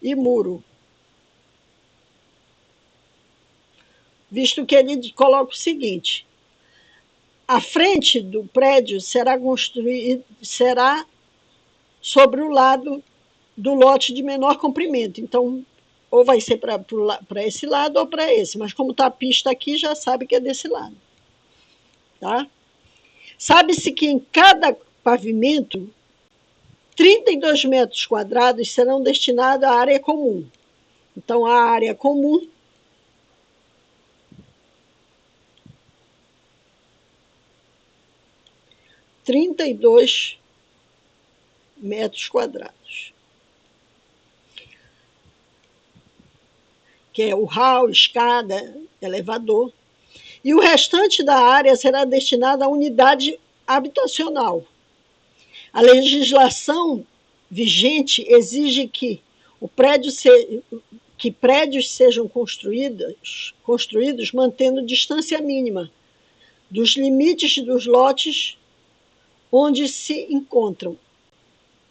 e muro. Visto que ele coloca o seguinte: a frente do prédio será sobre o lado do lote de menor comprimento. Então, ou vai ser para esse lado ou para esse. Mas como está a pista aqui, já sabe que é desse lado. Tá? Sabe-se que em cada pavimento, 32 metros quadrados serão destinados à área comum. Então, a área comum – 32 metros quadrados. Que é o hall, escada, elevador. E o restante da área será destinado à unidade habitacional. A legislação vigente exige que prédios sejam construídos mantendo distância mínima dos limites dos lotes onde se encontram.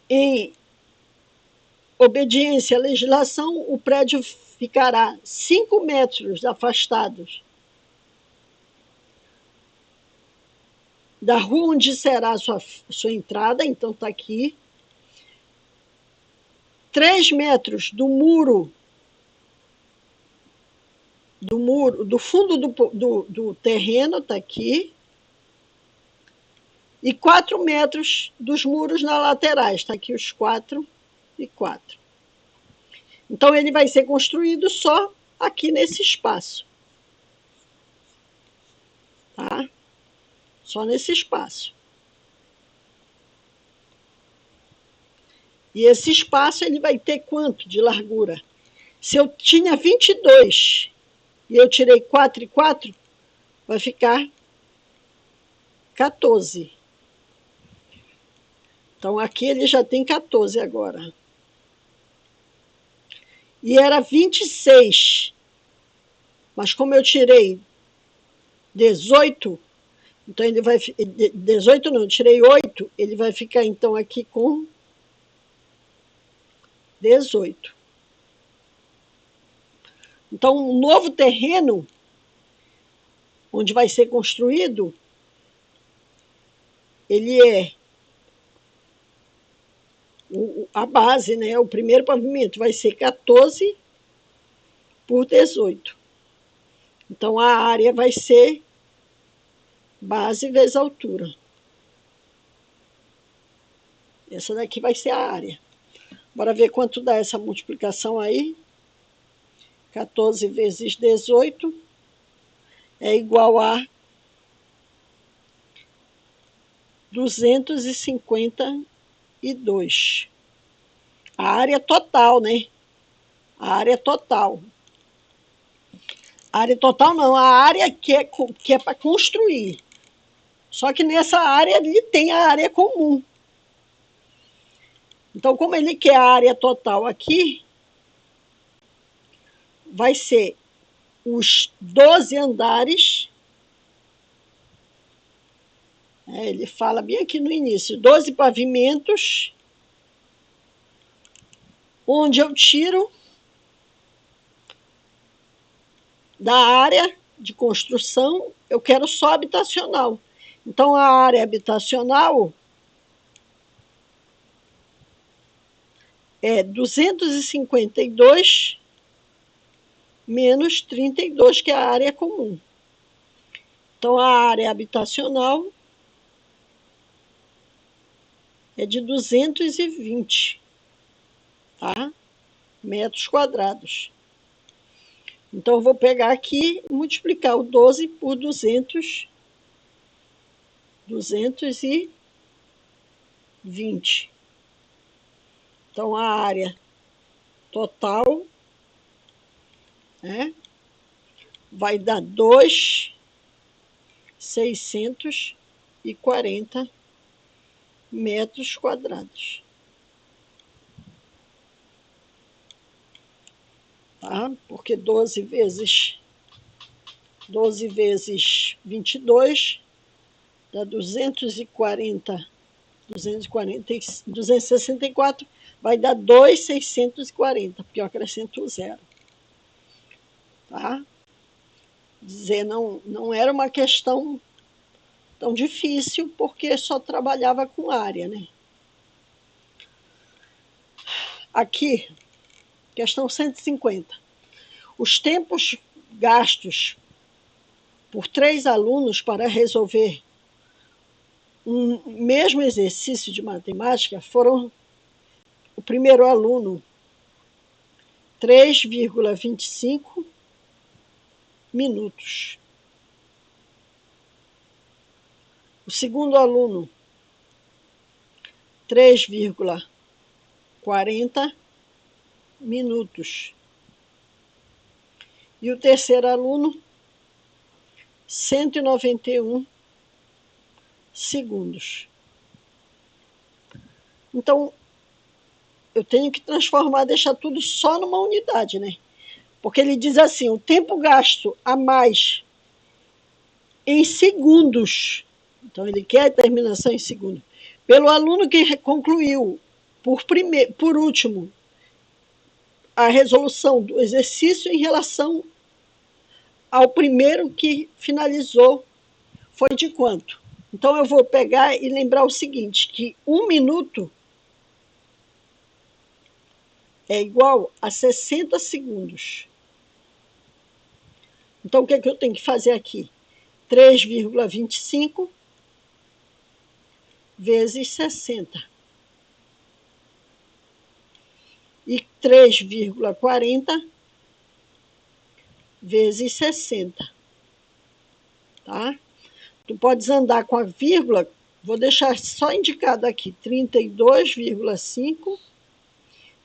Em obediência à legislação, o prédio ficará 5 metros afastados da rua onde será a sua entrada, então está aqui. 3 metros do muro, do fundo do terreno, está aqui. E 4 metros dos muros nas laterais, está aqui os 4 e 4. Então, ele vai ser construído só aqui nesse espaço. Tá? Só nesse espaço. E esse espaço, ele vai ter quanto de largura? Se eu tinha 22 e eu tirei 4 e 4, vai ficar 14. Então, aqui ele já tem 14 agora. E era 26. Mas como eu tirei 18, então ele vai... 18 não, eu tirei 8, ele vai ficar então aqui com 18. Então, um novo terreno, onde vai ser construído, ele é a base, né? O primeiro pavimento vai ser 14 por 18. Então, a área vai ser base vezes altura. Essa daqui vai ser a área. Bora ver quanto dá essa multiplicação aí. 14 vezes 18 é igual a 252. A área total, né? A área total. A área total não, a área que é para construir. Só que nessa área ali tem a área comum. Então, como ele quer a área total aqui, vai ser os 12 andares. Ele fala bem aqui no início, 12 pavimentos, onde eu tiro da área de construção, eu quero só habitacional. Então, a área habitacional é 252 menos 32, que é a área comum. Então, a área habitacional é de 220, tá? Metros quadrados. Então, eu vou pegar aqui e multiplicar o 12 por 220. Então, a área total, né, vai dar 2.640 metros quadrados. Tá? Porque 12 vezes 22 dá 264, vai dar 2.640, porque eu acrescento o zero. Tá? Dizer, não era uma questão tão difícil, porque só trabalhava com área, né? Aqui, questão 150. Os tempos gastos por 3 alunos para resolver um mesmo exercício de matemática foram: o primeiro aluno, 3,25 minutos. O segundo aluno, 3,40 minutos. E o terceiro aluno, 191 segundos. Então, eu tenho que transformar, deixar tudo só numa unidade, né? Porque ele diz assim, o tempo gasto a mais em segundos. Então, ele quer a terminação em segundos. Pelo aluno que concluiu por último a resolução do exercício em relação ao primeiro que finalizou, foi de quanto? Então, eu vou pegar e lembrar o seguinte, que 1 minuto é igual a 60 segundos. Então, o que é que eu tenho que fazer aqui? 3,25 vezes 60. E 3,40 vezes 60. Tá? Tu podes andar com a vírgula, vou deixar só indicado aqui, 32,5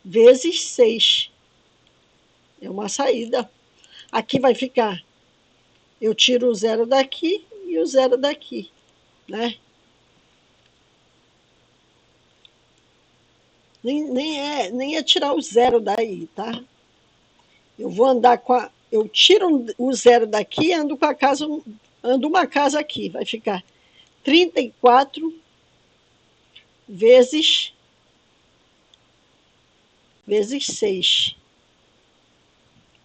vezes 6. É uma saída. Aqui vai ficar, eu tiro o zero daqui e o zero daqui, né? Nem é tirar o zero daí, tá? Eu vou andar com a... Eu tiro o zero daqui e ando com a casa, ando uma casa aqui. Vai ficar 34 vezes 6,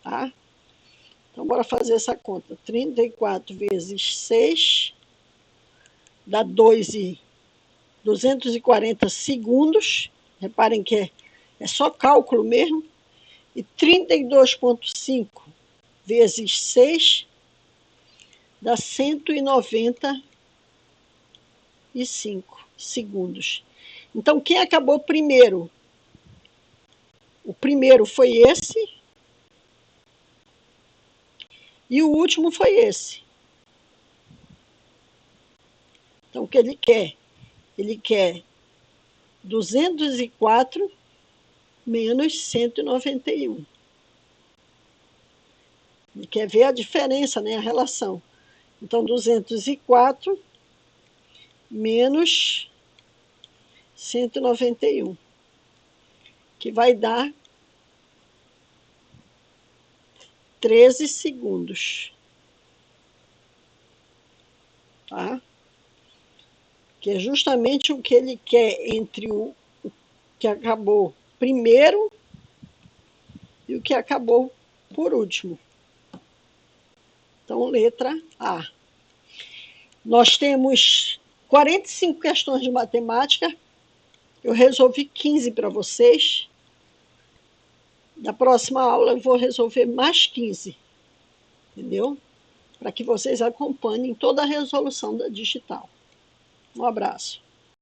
tá? Então, bora fazer essa conta. 34 vezes 6 dá 240 segundos. Reparem que é só cálculo mesmo. E 32,5 vezes 6 dá 195 segundos. Então, quem acabou primeiro? O primeiro foi esse. E o último foi esse. Então, o que ele quer? Ele quer 204 menos 191. Ele quer ver a diferença, né, a relação. Então, 204 menos 191, que vai dar 13 segundos. Tá? Que é justamente o que ele quer entre o que acabou primeiro e o que acabou por último. Então, letra A. Nós temos 45 questões de matemática. Eu resolvi 15 para vocês. Na próxima aula eu vou resolver mais 15. Entendeu? Para que vocês acompanhem toda a resolução da digital. Um abraço.